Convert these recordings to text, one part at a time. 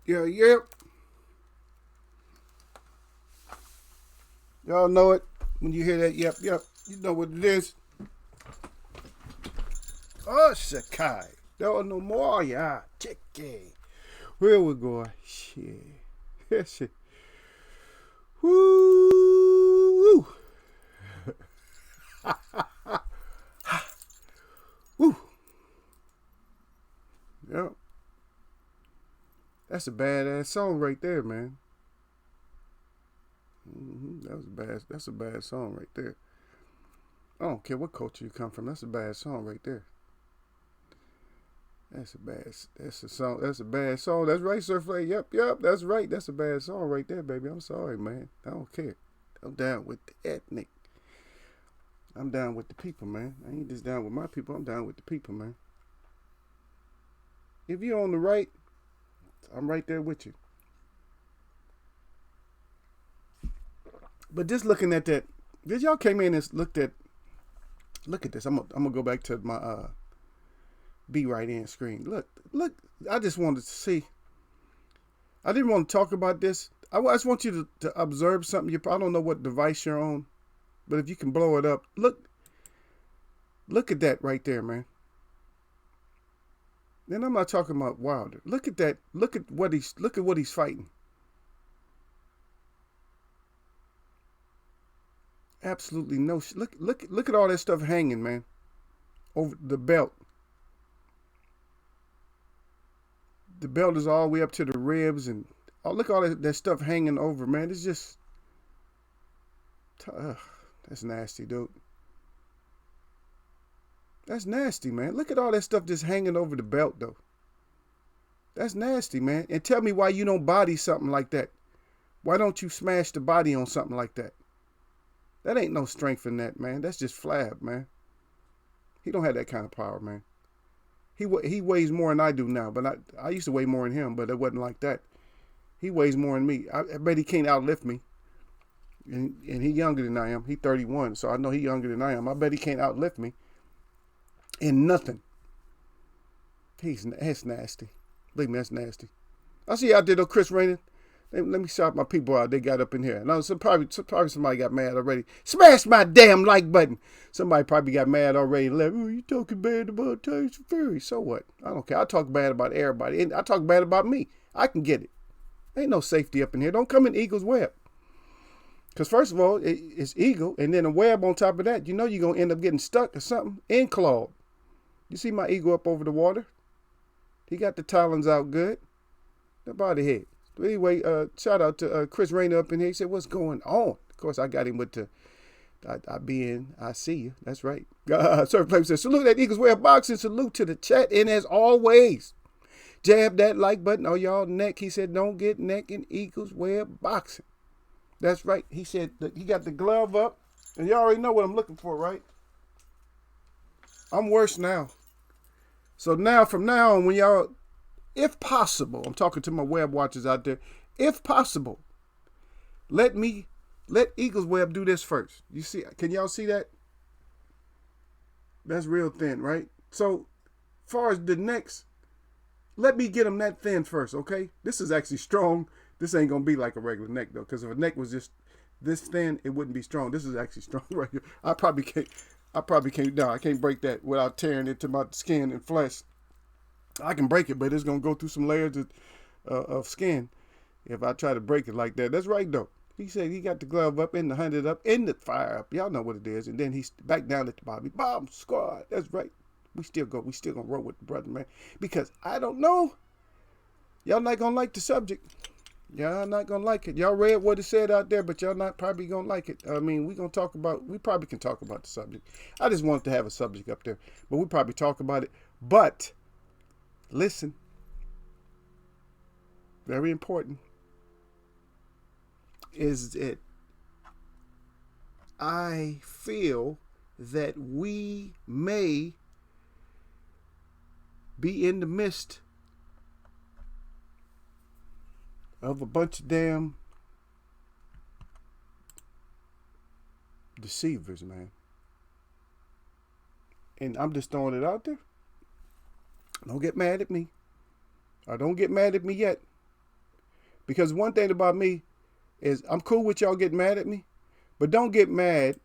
Yeah, yep. Y'all know it. When you hear that, yep, yep. You know what it is. Oh, Sakai. Don't no more, yeah. Chicky. Where we going? Shit. Shit. Woo. Woo. Yep. That's a badass song right there, man. That's a bad song right there. I don't care what culture you come from. That's a bad song right there. That's a song. That's a bad song. That's right, Sir Flay. Yep, yep. That's right. That's a bad song right there, baby. I'm sorry, man. I don't care. I'm down with the ethnic. I'm down with the people, man. I ain't just down with my people. I'm down with the people, man. If you're on the right, I'm right there with you. But just looking at that, did y'all came in and look at this. I'm gonna go back to my be right in screen. Look. I just wanted to see. I didn't want to talk about this. I just want you to observe something. I don't know what device you're on, but if you can blow it up, look at that right there, man. And I'm not talking about Wilder. Look at that. Look at what he's fighting. Absolutely no. Look at all that stuff hanging, man, over the belt. The belt is all the way up to the ribs, and look at all that stuff hanging over, man. It's just, that's nasty, dude. That's nasty, man. Look at all that stuff just hanging over the belt, though. That's nasty, man. And tell me why you don't body something like that. Why don't you smash the body on something like that? That ain't no strength in that, man. That's just flab, man. He don't have that kind of power, man. He weighs more than I do now, but I used to weigh more than him, but it wasn't like that. He weighs more than me. I bet he can't outlift me. And he younger than I am. He 31, so I know he younger than I am. I bet he can't outlift me in nothing. That's nasty. Believe me, that's nasty. I see you out there though, Chris Raymond. Let me shout my people out. They got up in here. Now, probably somebody got mad already. Smash my damn like button. Somebody probably got mad already. Like, oh, you talking bad about Tyson Fury? So what? I don't care. I talk bad about everybody. And I talk bad about me. I can get it. Ain't no safety up in here. Don't come in Eagle's web. Because first of all, it's Eagle, and then a web on top of that. You know you're going to end up getting stuck or something and clawed. You see my Eagle up over the water? He got the talons out good. The body head. Anyway, shout out to Chris Rayner up in here. He said, what's going on? Of course, I got him with the I see you. That's right. Sir Flame says, salute that Eagles Way of Boxing. Salute to the chat. And as always, jab that like button on y'all neck. He said, don't get neck in Eagles Way of Boxing. That's right. He said that he got the glove up. And y'all already know what I'm looking for, right? I'm worse now. So now, from now on, when y'all, if possible, I'm talking to my web watchers out there, if possible, let Eagles Web do this first. You see, can y'all see that? That's real thin, right? So, as far as the necks, let me get them that thin first, okay? This is actually strong. This ain't gonna be like a regular neck though, because if a neck was just this thin, it wouldn't be strong. This is actually strong right here. I probably can't. No, I can't break that without tearing into my skin and flesh. I can break it, but it's gonna go through some layers of skin if I try to break it like that. That's right though. He said he got the glove up and the 100 up and the fire up. Y'all know what it is. And then he's back down at the Bobby Bomb Squad. That's right. We still gonna roll with the brother, man. Because I don't know. Y'all not gonna like the subject. Y'all not gonna like it. Y'all read what it said out there, but y'all not probably gonna like it. I mean, we probably can talk about the subject. I just wanted to have a subject up there, but we probably talk about it. But listen, very important is that I feel that we may be in the midst of a bunch of damn deceivers, man. And I'm just throwing it out there. Don't get mad at me. Or don't get mad at me yet. Because one thing about me is I'm cool with y'all getting mad at me, but don't get mad.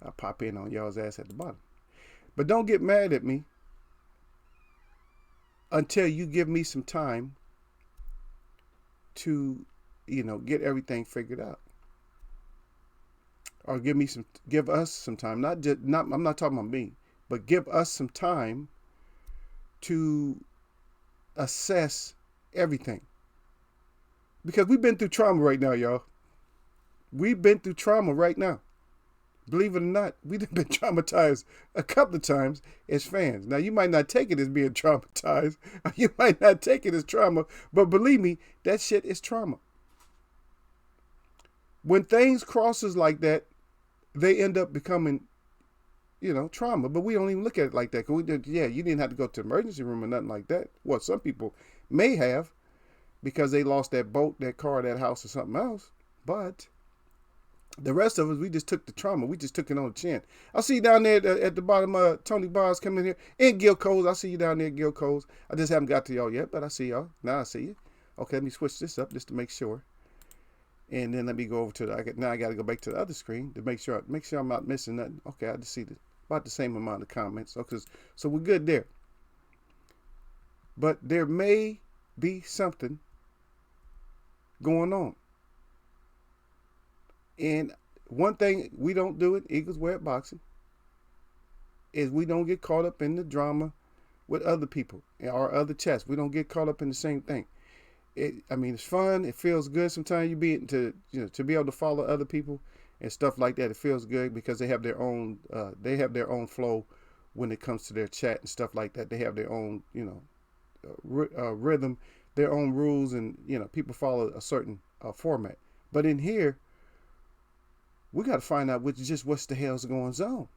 I'll pop in on y'all's ass at the bottom. But don't get mad at me until you give me some time to, get everything figured out. Or give us some time. I'm not talking about me, but give us some time to assess everything. Because we've been through trauma right now, y'all. We've been through trauma right now. Believe it or not, we've been traumatized a couple of times as fans. Now, you might not take it as being traumatized. You might not take it as trauma. But believe me, that shit is trauma. When things crosses like that, they end up becoming, trauma. But we don't even look at it like that. You didn't have to go to the emergency room or nothing like that. Well, some people may have because they lost that boat, that car, that house, or something else. But the rest of us, we just took the trauma. We just took it on the chin. I see you down there at the bottom. Tony Bars coming in here. And Gil Coles. I see you down there, Gil Coles. I just haven't got to y'all yet, but I see y'all. Now I see you. Okay, let me switch this up just to make sure. And then let me go over to now I got to go back to the other screen to make sure I'm not missing nothing. Okay, I just see about the same amount of comments. Okay, so we're good there. But there may be something going on. And one thing we don't do at Eagles Way of Boxing is we don't get caught up in the drama with other people or other chats. We don't get caught up in the same thing. It's fun. It feels good. Sometimes to be able to follow other people and stuff like that. It feels good because they have their own flow when it comes to their chat and stuff like that. They have their own rhythm, their own rules, and people follow a certain format. But in here, we got to find out what's the hell's going on.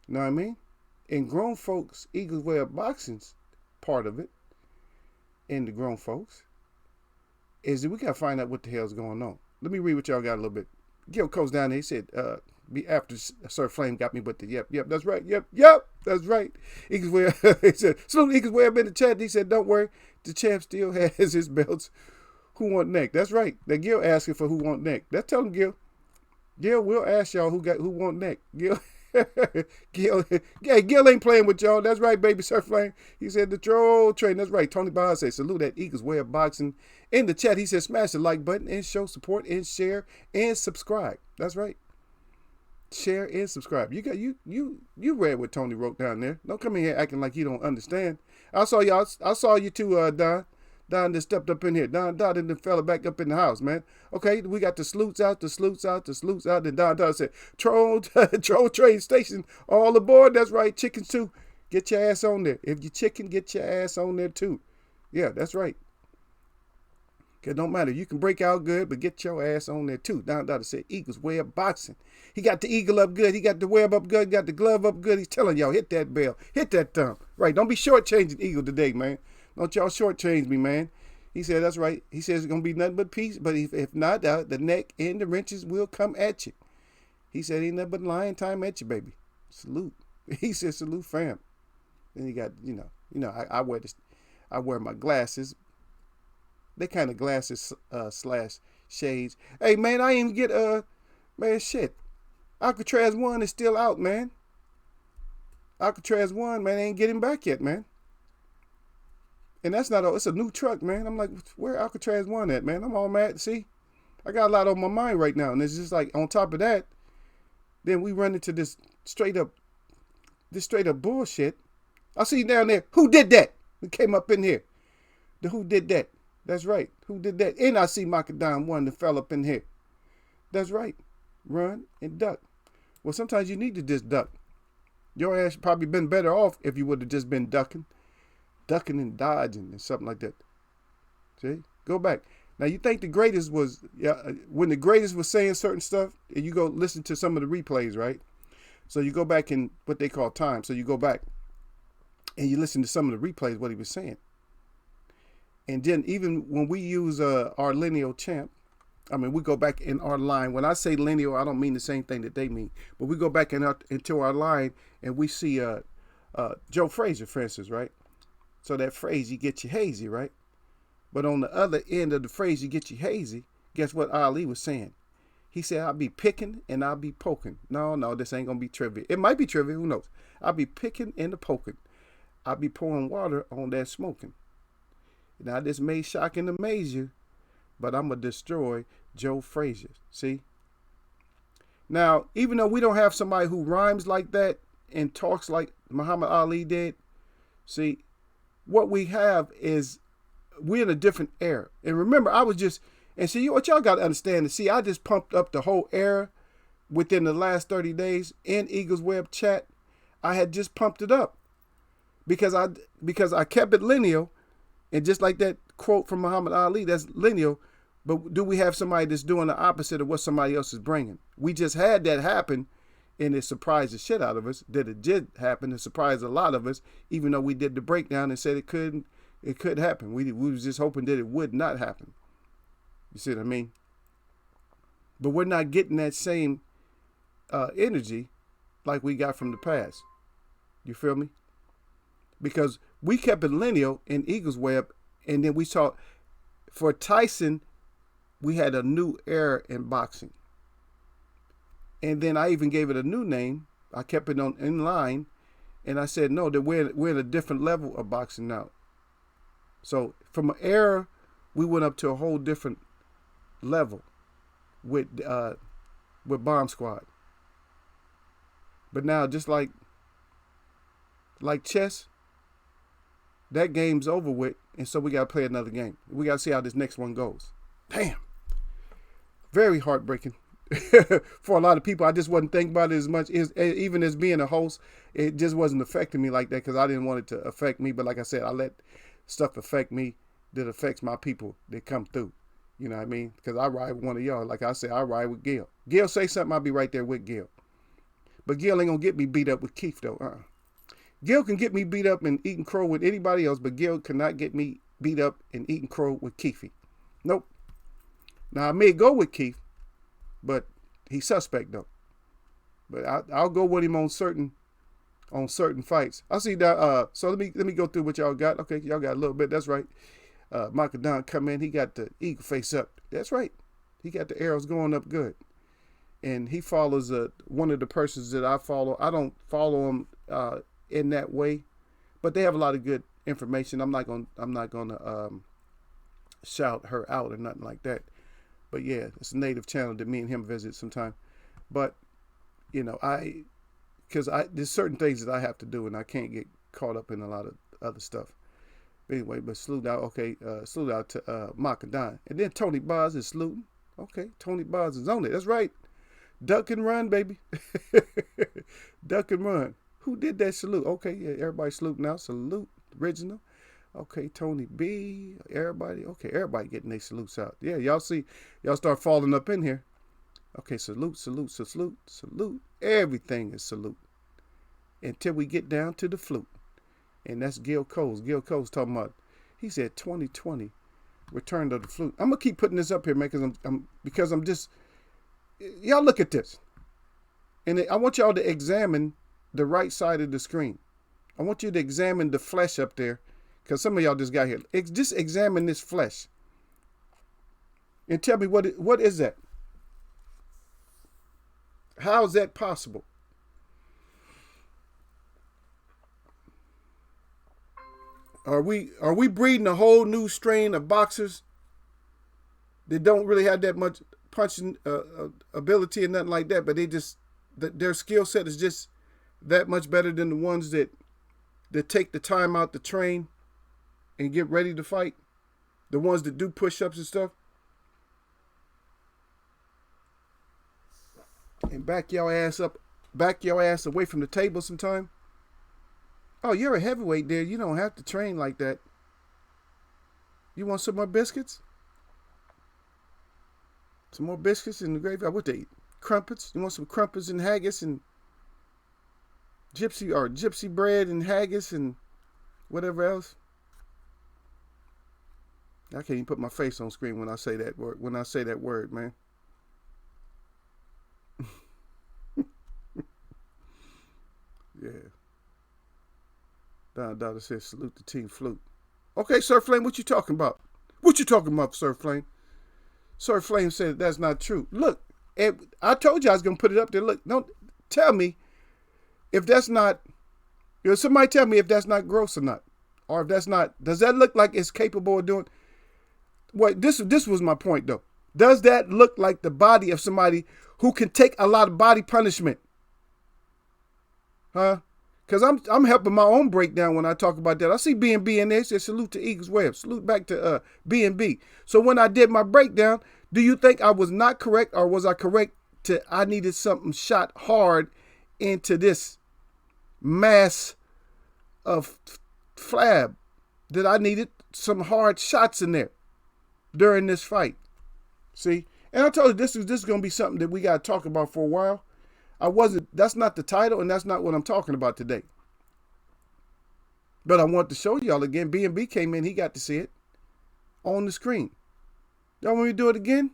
You know what I mean? In grown folks, Eagles Way of Boxing's part of it, in the grown folks, is that we got to find out what the hell's going on. Let me read what y'all got a little bit. Gil Coles down there, he said, after Sir Flame got me with the yep, that's right, yep, that's right. Eagles Way, he said, salute Eagles Way up in the chat. He said, don't worry, the champ still has his belts. Who want neck? That's right. That Gil asking for who want neck. That's tell him, Gil. Gil, we'll ask y'all who want neck. Gil, Gil ain't playing with y'all. That's right, baby Sir Flame. He said the troll train. That's right. Tony Bond said salute at Eagles Way of Boxing. In the chat, he said smash the like button and show support and share and subscribe. That's right. Share and subscribe. You read what Tony wrote down there. Don't come in here acting like you don't understand. I saw you too, Don. Don just stepped up in here. Don and the fella back up in the house, man. Okay, we got the salutes out. Then Don said, Troll train station, all aboard. That's right, chickens too. Get your ass on there. If you chicken, get your ass on there too. Yeah, that's right. It don't matter. You can break out good, but get your ass on there too. Don said, Eagles Way of Boxing. He got the eagle up good. He got the web up good. Got the glove up good. He's telling y'all, hit that bell. Hit that thumb. Right, don't be shortchanging Eagle today, man. Don't y'all shortchange me, man. He said, that's right. He says it's going to be nothing but peace. But if not, the neck and the wrenches will come at you. He said, ain't nothing but lying time at you, baby. Salute. He said, salute, fam. Then you got, I wear my glasses. They kind of glasses / shades. Hey, man, I ain't get, man, shit. Alcatraz 1 is still out, man. Alcatraz 1, man, ain't getting back yet, man. And that's it's a new truck, man. I'm like, where Alcatraz 1 at, man? I'm all mad. See, I got a lot on my mind right now. And it's just like, on top of that, then we run into this straight up bullshit. I see you down there. Who did that? We came up in here. The who did that? That's right. Who did that? And I see Macadam 1 that fell up in here. That's right. Run and duck. Well, sometimes you need to just duck. Your ass probably been better off if you would have just been ducking and dodging and something like that. See? Go back. Now, you think the greatest was, when the greatest was saying certain stuff, and you go listen to some of the replays, right? So you go back in what they call time. So you go back and you listen to some of the replays, what he was saying. And then even when we use our lineal champ, we go back in our line. When I say lineal, I don't mean the same thing that they mean. But we go back into our line and we see Joe Frazier, for instance, right? So that phrase, you get you hazy, right? But on the other end of the phrase, you get you hazy. Guess what Ali was saying? He said, I'll be picking and I'll be poking. No, this ain't going to be trivia. It might be trivia. Who knows? I'll be picking and the poking. I'll be pouring water on that smoking. Now, this may shock and amaze you, but I'm going to destroy Joe Frazier. See? Now, even though we don't have somebody who rhymes like that and talks like Muhammad Ali did, see, what we have is we're in a different era. And remember, and see, what y'all got to understand is, see, I just pumped up the whole era within the last 30 days in Eagles Web chat. I had just pumped it up because I kept it lineal. And just like that quote from Muhammad Ali, that's lineal. But do we have somebody that's doing the opposite of what somebody else is bringing? We just had that happen, and it surprised the shit out of us that it did happen. It surprised a lot of us, even though we did the breakdown and said it could happen. We was just hoping that it would not happen. You see what I mean? But we're not getting that same energy like we got from the past. You feel me? Because we kept it lineal in Eagles Web, and then we saw for Tyson, we had a new era in boxing. And then I even gave it a new name. I kept it in line, and I said, no, that we're at a different level of boxing now. So from an era, we went up to a whole different level with Bomb Squad. But now, just like chess, that game's over with, and so we got to play another game. We got to see how this next one goes. Damn. Very heartbreaking for a lot of people. I just wasn't thinking about it as much. Even as being a host, it just wasn't affecting me like that because I didn't want it to affect me. But like I said, I let stuff affect me that affects my people that come through. You know what I mean? Because I ride with one of y'all. Like I said, I ride with Gil. Gil say something, I'll be right there with Gil. But Gil ain't going to get me beat up with Keith, though. Gil can get me beat up and eating crow with anybody else, but Gil cannot get me beat up and eating crow with Keefy. Nope. Now, I may go with Keith, but he's suspect, though. But I'll go with him on certain fights. I see that. So let me go through what y'all got. Okay, y'all got a little bit. That's right. Michael Don come in. He got the eagle face up. That's right. He got the arrows going up good. And he follows one of the persons that I follow. I don't follow him in that way, but they have a lot of good information. I'm not gonna shout her out or nothing like that. But yeah, it's a native channel that me and him visit sometime. But you know, there's certain things that I have to do, and I can't get caught up in a lot of other stuff. Anyway, but salute out to Macadon. And then Tony Boz is saluting. Okay, Tony Boz is on it. That's right. Duck and run, baby. Duck and run. Who did that salute? Okay, yeah, everybody salute now. Salute, original. Okay, Tony B. Everybody. Okay, everybody getting their salutes out. Yeah, y'all see, y'all start falling up in here. Okay, salute. Everything is salute. Until we get down to the flute. And that's Gil Coles. Gil Coles talking about, he said 2020, return to the flute. I'm going to keep putting this up here, man, because I'm just, y'all look at this. And I want y'all to examine the right side of the screen. I want you to examine the flesh up there, because some of y'all just got here. Just examine this flesh. And tell me, what is that? How is that possible? Are we breeding a whole new strain of boxers that don't really have that much punching ability and nothing like that, but their skill set is just that much better than the ones that take the time out to train and get ready to fight? The ones that do push-ups and stuff? And back your ass away from the table sometime? Oh, you're a heavyweight there. You don't have to train like that. You want some more biscuits? Some more biscuits in the graveyard? What they eat? Crumpets? You want some crumpets and haggis and gypsy bread and haggis and whatever else? I can't even put my face on screen when I say that word, man. Yeah. Don Dada says, salute the team flute. Okay, Sir Flame, what you talking about? What you talking about, Sir Flame? Sir Flame said that's not true. Look, I told you I was going to put it up there. Look, don't tell me if that's not, somebody tell me if that's not gross or not. Or if that's not, does that look like it's capable of doing, this was my point though. Does that look like the body of somebody who can take a lot of body punishment? Huh? Because I'm helping my own breakdown when I talk about that. I see B&B in there. It says salute to Eagles Web. Salute back to B&B. So when I did my breakdown, do you think I was not correct, or was I correct to I needed something shot hard into this mass of flab, that I needed some hard shots in there during this fight? See? And I told you this is going to be something that we got to talk about for a while. That's not the title, and that's not what I'm talking about today. But I want to show y'all again. B&B came in, he got to see it on the screen. Y'all want me to do it again?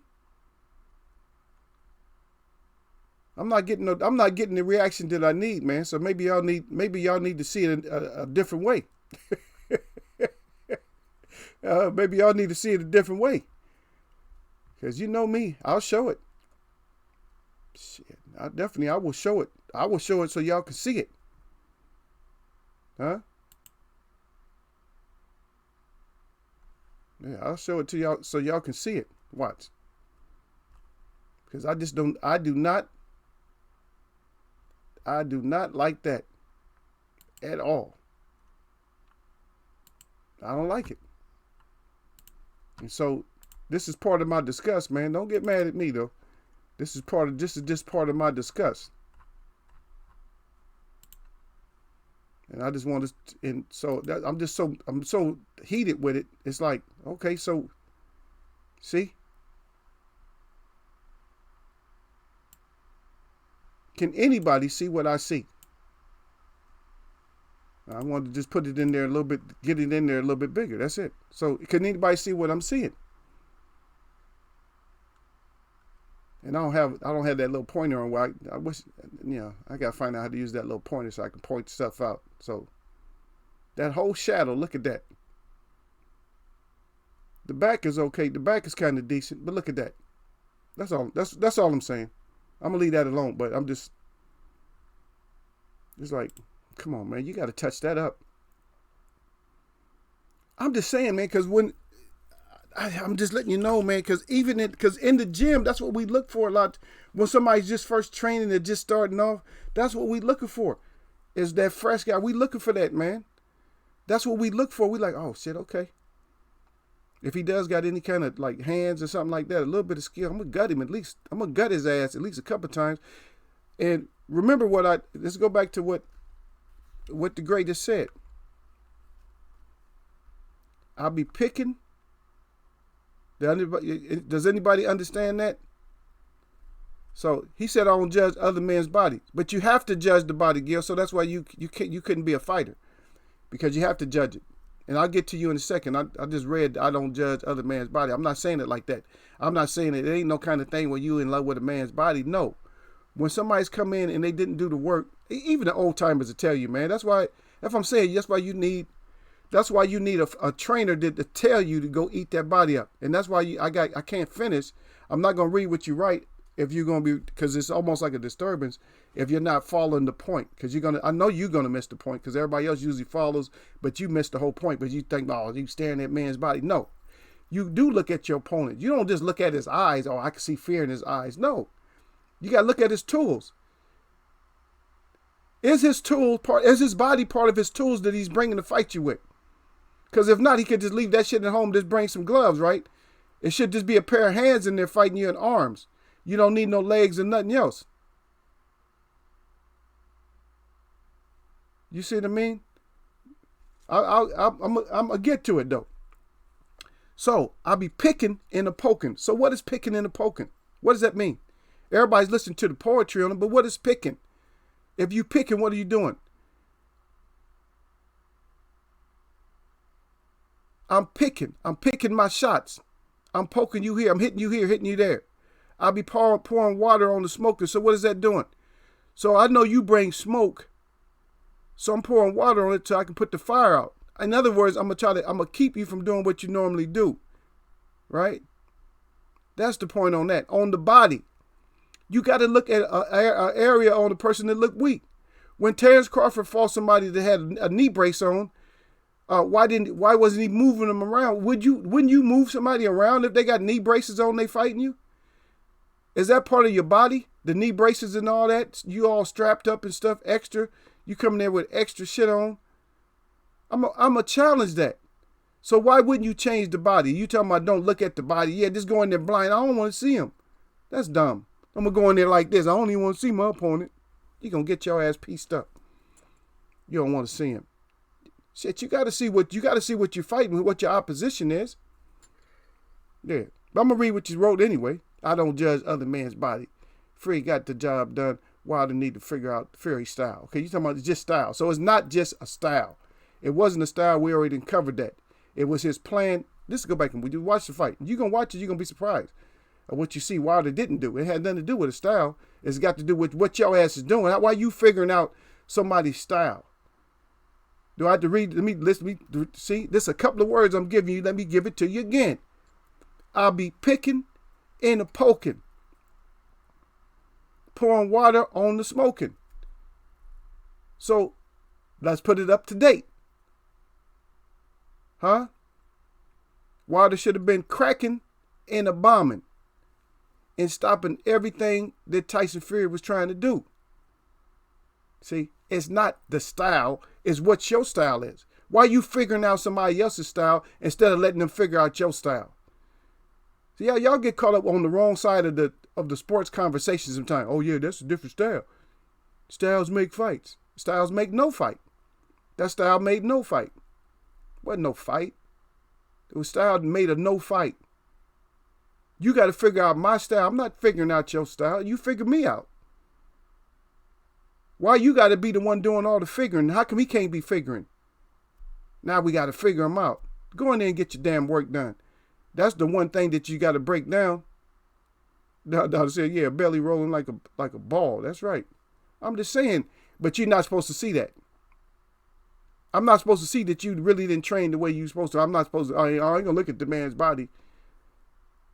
I'm not getting the reaction that I need, man. So maybe y'all need to see it a different way. Maybe y'all need to see it a different way. Because you know me, I'll show it. Shit, I will show it. I will show it so y'all can see it. Huh? Yeah, I'll show it to y'all so y'all can see it. Watch. Because I do not like that at all. I don't like it. And so this is part of my disgust, man. Don't get mad at me though. This is just part of my disgust. And I just want to, and so that, I'm so heated with it. It's like, okay, so see? Can anybody see what I see? I wanted to just put it in there a little bit, get it in there a little bit bigger. That's it. So can anybody see what I'm seeing? And I don't have that little pointer on where I wish, I got to find out how to use that little pointer so I can point stuff out. So that whole shadow, look at that. The back is okay. The back is kind of decent, but look at that. That's all. That's all I'm saying. I'm gonna leave that alone, but I'm just, it's like, come on, man, you got to touch that up. I'm just saying, man, because when I'm just letting you know, man, because in the gym, that's what we look for a lot. When somebody's just first training and just starting off, that's what we looking for, is that fresh guy. We looking for that, man. That's what we look for. We like, oh shit, okay. If he does got any kind of like hands or something like that, a little bit of skill, I'm gonna gut him at least. I'm gonna gut his ass at least a couple of times. And remember let's go back to what the great just said. I'll be picking. Does anybody understand that? So he said, I don't judge other men's bodies, but you have to judge the body, Gil. So that's why you couldn't be a fighter, because you have to judge it. And I'll get to you in a second. I just read, I don't judge other man's body. I'm not saying it like that. I'm not saying it ain't no kind of thing where you in love with a man's body. No. When somebody's come in and they didn't do the work, even the old timers will tell you, man. That's why you need a trainer to tell you to go eat that body up. And that's why I can't finish. I'm not going to read what you write if you're going to be, because it's almost like a disturbance if you're not following the point. Because I know you're going to miss the point, because everybody else usually follows, but you miss the whole point. But you think, oh, you staring at man's body. No, you do look at your opponent. You don't just look at his eyes. Oh, I can see fear in his eyes. No, you got to look at his tools. Is his body part of his tools that he's bringing to fight you with? Because if not, he could just leave that shit at home, just bring some gloves, right? It should just be a pair of hands in there fighting you in arms. You don't need no legs and nothing else. You see what I mean? I'm going to get to it, though. So, I'll be picking and a poking. So, what is picking and a poking? What does that mean? Everybody's listening to the poetry on it, but what is picking? If you picking, what are you doing? I'm picking my shots. I'm poking you here. I'm hitting you here, hitting you there. I'll be pouring water on the smoker. So what is that doing? So I know you bring smoke. So I'm pouring water on it so I can put the fire out. In other words, I'm gonna keep you from doing what you normally do. right? That's the point on that. On the body, you got to look at an area on the person that look weak. When Terrence Crawford fought somebody that had a knee brace on, why wasn't he moving them around? Wouldn't you move somebody around if they got knee braces on? They fighting you? Is that part of your body? The knee braces and all that? You all strapped up and stuff extra? You coming there with extra shit on? I'm a challenge that. So why wouldn't you change the body? You talking about don't look at the body. Yeah, just go in there blind. I don't want to see him. That's dumb. I'm going to go in there like this. I don't even want to see my opponent. You're going to get your ass pieced up. You don't want to see him. Shit, you got to see what you're fighting, what your opposition is. Yeah. But I'm going to read what you wrote anyway. I don't judge other man's body. Fury got the job done. Wilder need to figure out Fury's style. Okay, you're talking about just style. So it's not just a style. It wasn't a style. We already covered that. It was his plan. Let's go back and watch the fight. You're going to watch it. You're going to be surprised at what you see Wilder didn't do. It had nothing to do with a style. It's got to do with what your ass is doing. Why you figuring out somebody's style? Do I have to read? Let me see. This is a couple of words I'm giving you. Let me give it to you again. I'll be picking and a poking. Pouring water on the smoking. So let's put it up to date. Huh? Wilder should have been cracking and a bombing and stopping everything that Tyson Fury was trying to do. See, it's not the style, it's what your style is. Why are you figuring out somebody else's style instead of letting them figure out your style? See, y'all get caught up on the wrong side of the sports conversation sometimes. Oh yeah, that's a different style. Styles make fights. Styles make no fight. That style made no fight. Wasn't no fight. It was style that made a no fight. You got to figure out my style. I'm not figuring out your style. You figure me out. Why you got to be the one doing all the figuring? How come he can't be figuring? Now we got to figure him out. Go in there and get your damn work done. That's the one thing that you got to break down. Dada said, yeah, belly rolling like a ball. That's right. I'm just saying, but you're not supposed to see that. I'm not supposed to see that you really didn't train the way you're supposed to. I'm not supposed to, I ain't going to look at the man's body.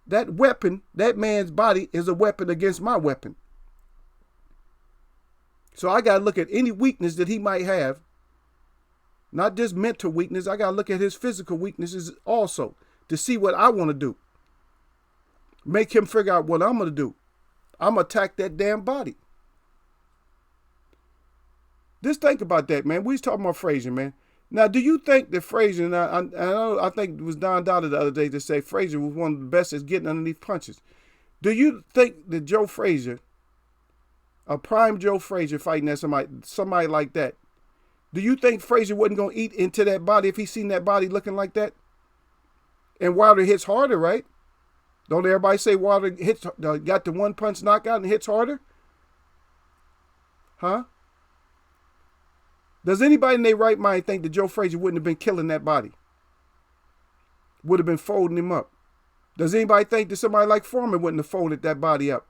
That weapon, that man's body is a weapon against my weapon. So I got to look at any weakness that he might have. Not just mental weakness. I got to look at his physical weaknesses also to see what I want to do. Make him figure out what I'm going to do. I'm going to attack that damn body. Just think about that, man. We was talking about Frazier, man. Now, do you think that Frazier, and I think it was Don Dada the other day to say Frazier was one of the best at getting underneath punches. Do you think that Joe Frazier, a prime Joe Frazier fighting at somebody like that, do you think Frazier wasn't going to eat into that body if he seen that body looking like that? And Wilder hits harder, right? Don't everybody say Wilder got the one punch knockout and hits harder? Huh? Does anybody in their right mind think that Joe Frazier wouldn't have been killing that body? Would have been folding him up? Does anybody think that somebody like Foreman wouldn't have folded that body up?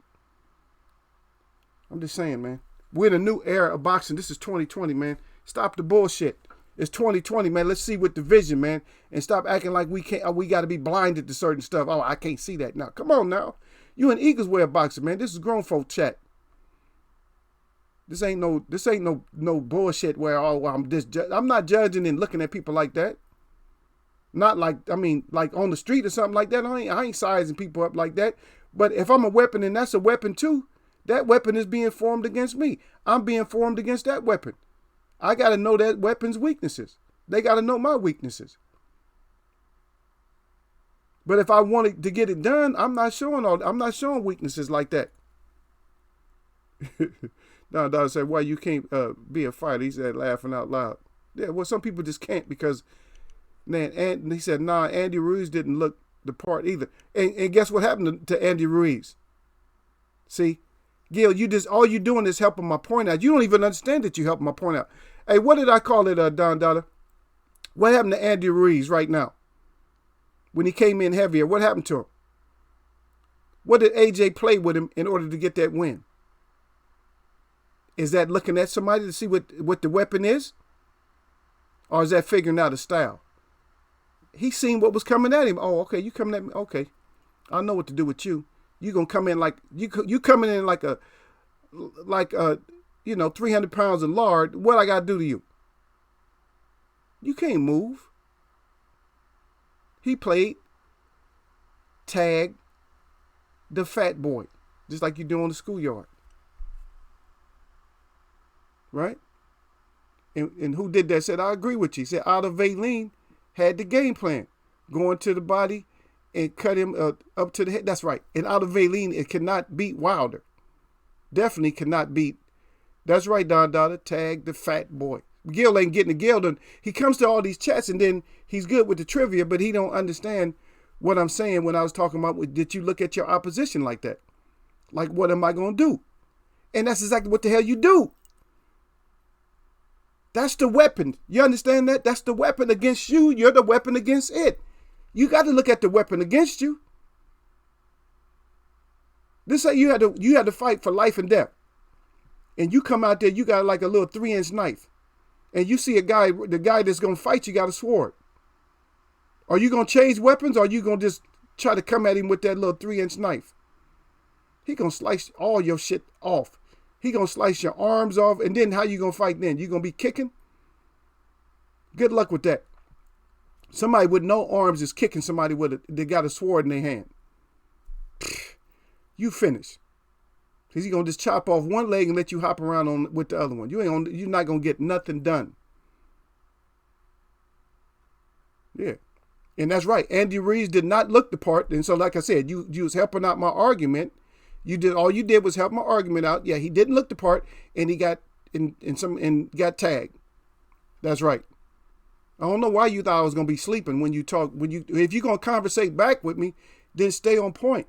I'm just saying, man. We're in a new era of boxing. This is 2020, man. Stop the bullshit. It's 2020, man. Let's see with the vision, man. And stop acting like we can't. We got to be blinded to certain stuff. Oh, I can't see that now. Come on now. You an Eagles way of boxing, man. This is grown folk chat. This ain't no bullshit where I'm not judging and looking at people like that. Not like, like on the street or something like that. I ain't sizing people up like that. But if I'm a weapon and that's a weapon too, that weapon is being formed against me. I'm being formed against that weapon. I got to know that weapon's weaknesses. They got to know my weaknesses. But if I wanted to get it done, I'm not showing weaknesses like that. No, Dada said, why you can't be a fighter? He said, laughing out loud. Yeah, well, some people just can't because, man, and he said, nah, Andy Ruiz didn't look the part either. And guess what happened to Andy Ruiz? See, Gil, all you doing is helping my point out. You don't even understand that you helping my point out. Hey, what did I call it, Don Dada? What happened to Andy Ruiz right now? When he came in heavier, what happened to him? What did AJ play with him in order to get that win? Is that looking at somebody to see what the weapon is? Or is that figuring out a style? He seen what was coming at him. Oh, okay, you coming at me. Okay, I know what to do with you. You gonna come in like you coming in like 300 pounds of lard. What I gotta do to you? You can't move. He played tag the fat boy, just like you do on the schoolyard, right? And who did that? Said I agree with you. He said Otto Valine had the game plan, going to the body and cut him up to the head. That's right. And Otto Valine, it cannot beat Wilder. Definitely cannot beat. That's right, Don Dada. Tag the fat boy. Gil ain't getting the Gil. He comes to all these chats and then he's good with the trivia, but he don't understand what I'm saying when I was talking about, did you look at your opposition like that? Like, what am I going to do? And that's exactly what the hell you do. That's the weapon. You understand that? That's the weapon against you. You're the weapon against it. You got to look at the weapon against you. This say you had to fight for life and death. And you come out there, you got like a little 3-inch knife. And you see the guy that's going to fight you got a sword. Are you going to change weapons or are you going to just try to come at him with that little 3-inch knife? He going to slice all your shit off. He going to slice your arms off. And then how you going to fight then? You going to be kicking? Good luck with that. Somebody with no arms is kicking somebody they got a sword in their hand. You finish. Because he's going to just chop off one leg and let you hop around with the other one. You're not going to get nothing done. Yeah. And that's right. Andy Reeves did not look the part. And so, like I said, you was helping out my argument. All you did was help my argument out. Yeah, he didn't look the part, and he got got tagged. That's right. I don't know why you thought I was gonna be sleeping when you talk. If you're gonna conversate back with me, then stay on point.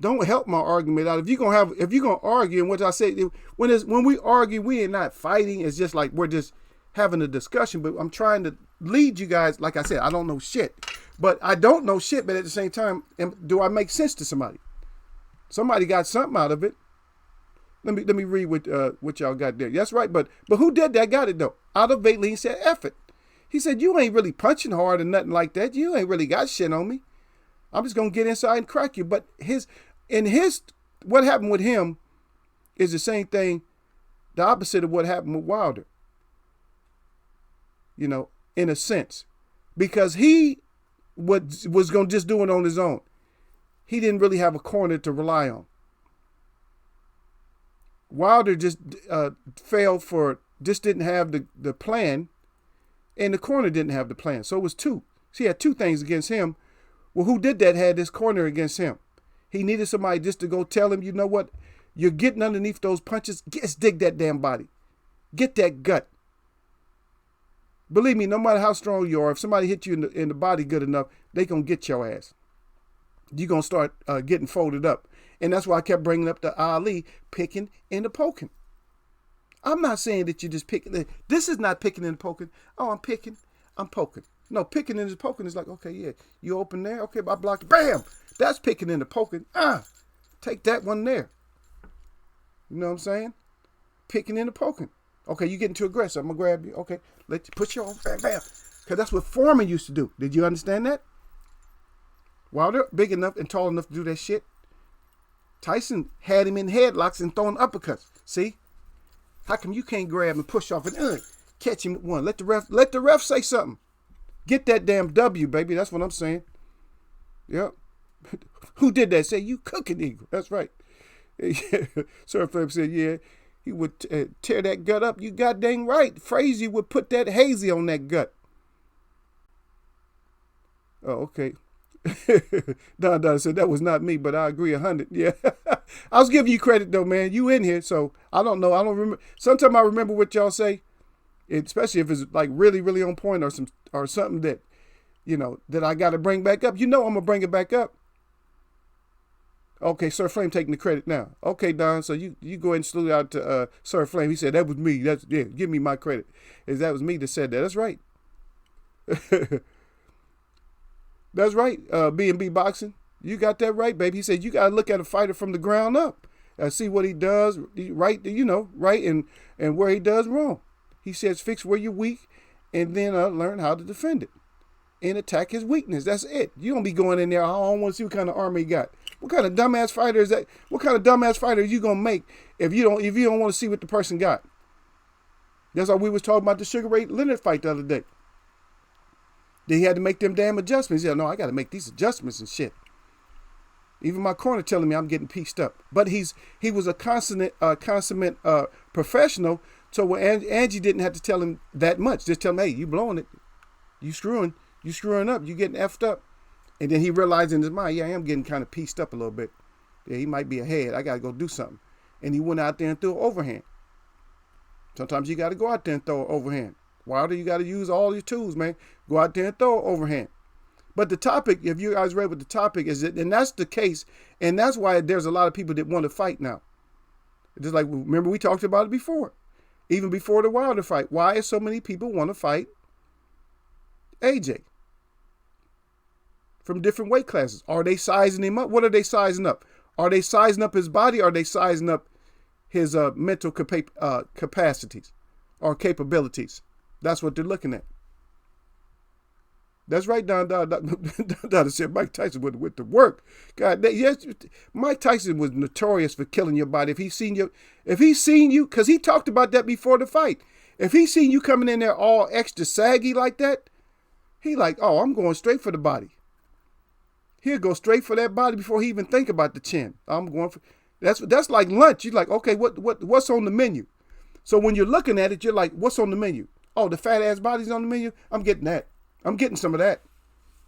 Don't help my argument out. If you're gonna argue, and what I say, when we argue, we ain't not fighting. It's just like we're just having a discussion. But I'm trying to lead you guys. Like I said, I don't know shit, but I don't know shit. But at the same time, do I make sense to somebody? Somebody got something out of it. Let me read what y'all got there. That's right, but who did that? Got it though. Otto Valine said, "F it." He said, "You ain't really punching hard or nothing like that. You ain't really got shit on me. I'm just gonna get inside and crack you." But what happened with him is the same thing, the opposite of what happened with Wilder. You know, in a sense, because he was gonna just do it on his own. He didn't really have a corner to rely on. Wilder just didn't have the plan, and the corner didn't have the plan. So it was two. So he had two things against him. Well, who did that had this corner against him? He needed somebody just to go tell him, you know what? You're getting underneath those punches. Just dig that damn body. Get that gut. Believe me, no matter how strong you are, if somebody hit you in the body good enough, they going to get your ass. You're going to start getting folded up. And that's why I kept bringing up the Ali picking and the poking. I'm not saying that you just picking. This is not picking and poking. Oh, I'm picking, I'm poking. No, picking and poking is like, okay, yeah, you open there. Okay, I blocked it. Bam! That's picking and poking. Take that one there. You know what I'm saying? Picking and poking. Okay, you getting too aggressive. I'm going to grab you. Okay, let you push you on. Bam, bam. Because that's what Foreman used to do. Did you understand that? Wilder, big enough and tall enough to do that shit. Tyson had him in headlocks and throwing uppercuts. See? How come you can't grab and push off and catch him with one? Let the ref say something. Get that damn W, baby. That's what I'm saying. Yep. Who did that? Say, you cooking eagle. That's right. Sir Philip said, yeah, he would tear that gut up. You goddamn right. Frazee would put that hazy on that gut. Oh, okay. Don said that was not me, but I agree 100. Yeah. I was giving you credit though, man. You in here, so I don't know. I don't remember. Sometimes I remember what y'all say, especially if it's like really, really on point or something that, you know, that I got to bring back up. You know, I'm gonna bring it back up. Okay, Sir Flame taking the credit now. Okay, Don. So you go ahead and salute out to Sir Flame. He said that was me. Give me my credit. That was me that said that. That's right. That's right, B&B Boxing. You got that right, baby. He said you got to look at a fighter from the ground up. See what he does right, right, and where he does wrong. He says fix where you're weak and then learn how to defend it. and attack his weakness. That's it. You don't be going in there, I don't want to see what kind of armor he got. What kind of dumbass fighter is that? What kind of dumbass fighter are you gonna make if you don't want to see what the person got? That's why we was talking about the Sugar Ray Leonard fight the other day. He had to make them damn adjustments. Yeah, no, I got to make these adjustments and shit. Even my corner telling me I'm getting pieced up. But he was a consummate professional. So when Angie didn't have to tell him that much, just tell him, hey, you blowing it, you screwing up, you getting effed up. And then he realized in his mind, yeah, I am getting kind of pieced up a little bit. Yeah, he might be ahead. I got to go do something. And he went out there and threw an overhand. Sometimes you got to go out there and throw an overhand. Wilder, you got to use all your tools, man. Go out there and throw an overhand. But the topic, if you guys read what the topic is, and that's the case, and that's why there's a lot of people that want to fight now. Just like, remember we talked about it before. Even before the Wilder fight. Why is so many people want to fight AJ? From different weight classes. Are they sizing him up? What are they sizing up? Are they sizing up his body? Or are they sizing up his mental capacities or capabilities? That's what they're looking at. That's right, Don said Mike Tyson with the work. God, yes, Mike Tyson was notorious for killing your body. If he seen you, because he talked about that before the fight. If he seen you coming in there all extra saggy like that, he like, oh, I'm going straight for the body. He'll go straight for that body before he even think about the chin. I'm going for that's like lunch. You're like, okay, what's on the menu? So when you're looking at it, you're like, what's on the menu? Oh, the fat ass body's on the menu. I'm getting that. I'm getting some of that.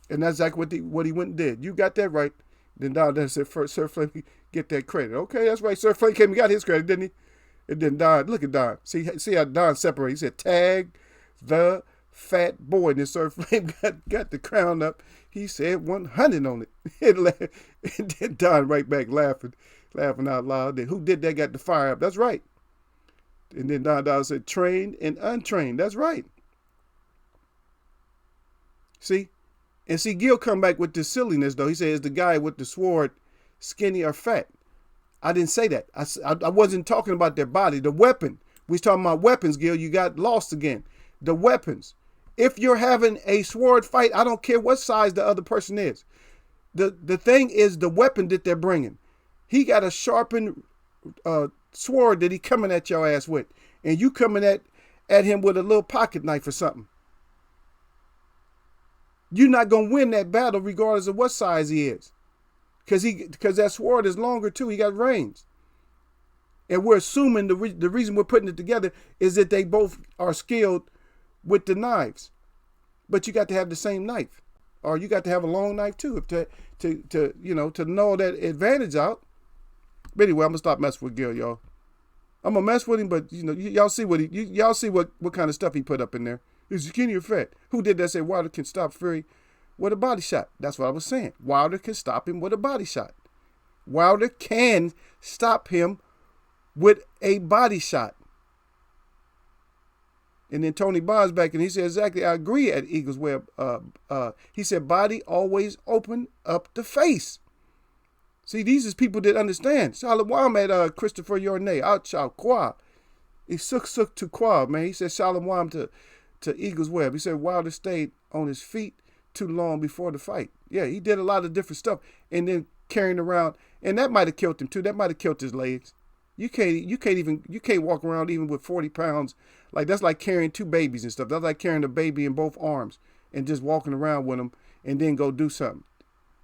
And that's exactly what he went and did. You got that right. Then Don said, Sir Flame, get that credit. Okay, that's right. Sir Flame came and got his credit, didn't he? And then Don, look at Don. See how Don separated. He said, tag the fat boy. And then Sir Flame got the crown up. He said 100 on it. And then Don right back laughing out loud. Then who did that got the fire up? That's right. And then Don said, trained and untrained. That's right. See? And see, Gil come back with this silliness, though. He says, the guy with the sword skinny or fat? I didn't say that. I wasn't talking about their body. The weapon. We was talking about weapons, Gil. You got lost again. The weapons. If you're having a sword fight, I don't care what size the other person is. The thing is the weapon that they're bringing. He got a sharpened sword that he coming at your ass with. And you coming at him with a little pocket knife or something. You're not going to win that battle regardless of what size he is. Because that sword is longer too. He got range. And we're assuming the reason we're putting it together is that they both are skilled with the knives. But you got to have the same knife. Or you got to have a long knife too to know that advantage out. But anyway, I'm going to stop messing with Gil, y'all. I'm going to mess with him, but y'all see what kind of stuff he put up in there. Is he skinny or fat? Who did that say Wilder can stop Fury with a body shot? That's what I was saying. Wilder can stop him with a body shot. Wilder can stop him with a body shot. And then Tony Bonds back and he said, exactly, I agree at Eagles Web. He said, body always open up the face. See, these is people that understand. Shalom at Christopher Yornay. Out chow qua. He suk to qua, man. He said shalom to Eagles Web. He said Wilder stayed on his feet too long before the fight. Yeah, he did a lot of different stuff. And then carrying around, and that might have killed him too. That might have killed his legs. You can't walk around even with 40 pounds. Like that's like carrying two babies and stuff. That's like carrying a baby in both arms and just walking around with them and then go do something.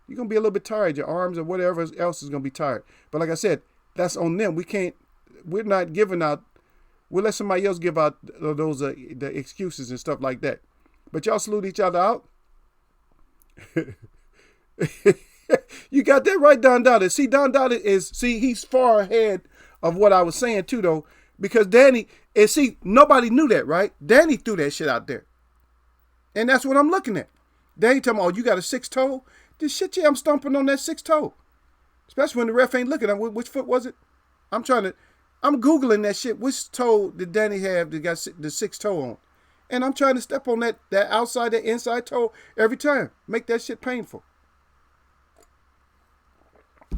You're going to be a little bit tired. Your arms or whatever else is going to be tired. But like I said, that's on them. We're not giving out. We'll let somebody else give out those the excuses and stuff like that. But y'all salute each other out. You got that right, Don Dada. See, Don Dada he's far ahead of what I was saying too, though, because Danny, and see, nobody knew that, right? Danny threw that shit out there. And that's what I'm looking at. Danny told me, oh, you got a 6-toe? This shit, yeah, I'm stomping on that 6-toe. Especially when the ref ain't looking at which foot was it? I'm Googling that shit. Which toe did Danny have that got the 6-toe on? And I'm trying to step on that outside, that inside toe every time. Make that shit painful.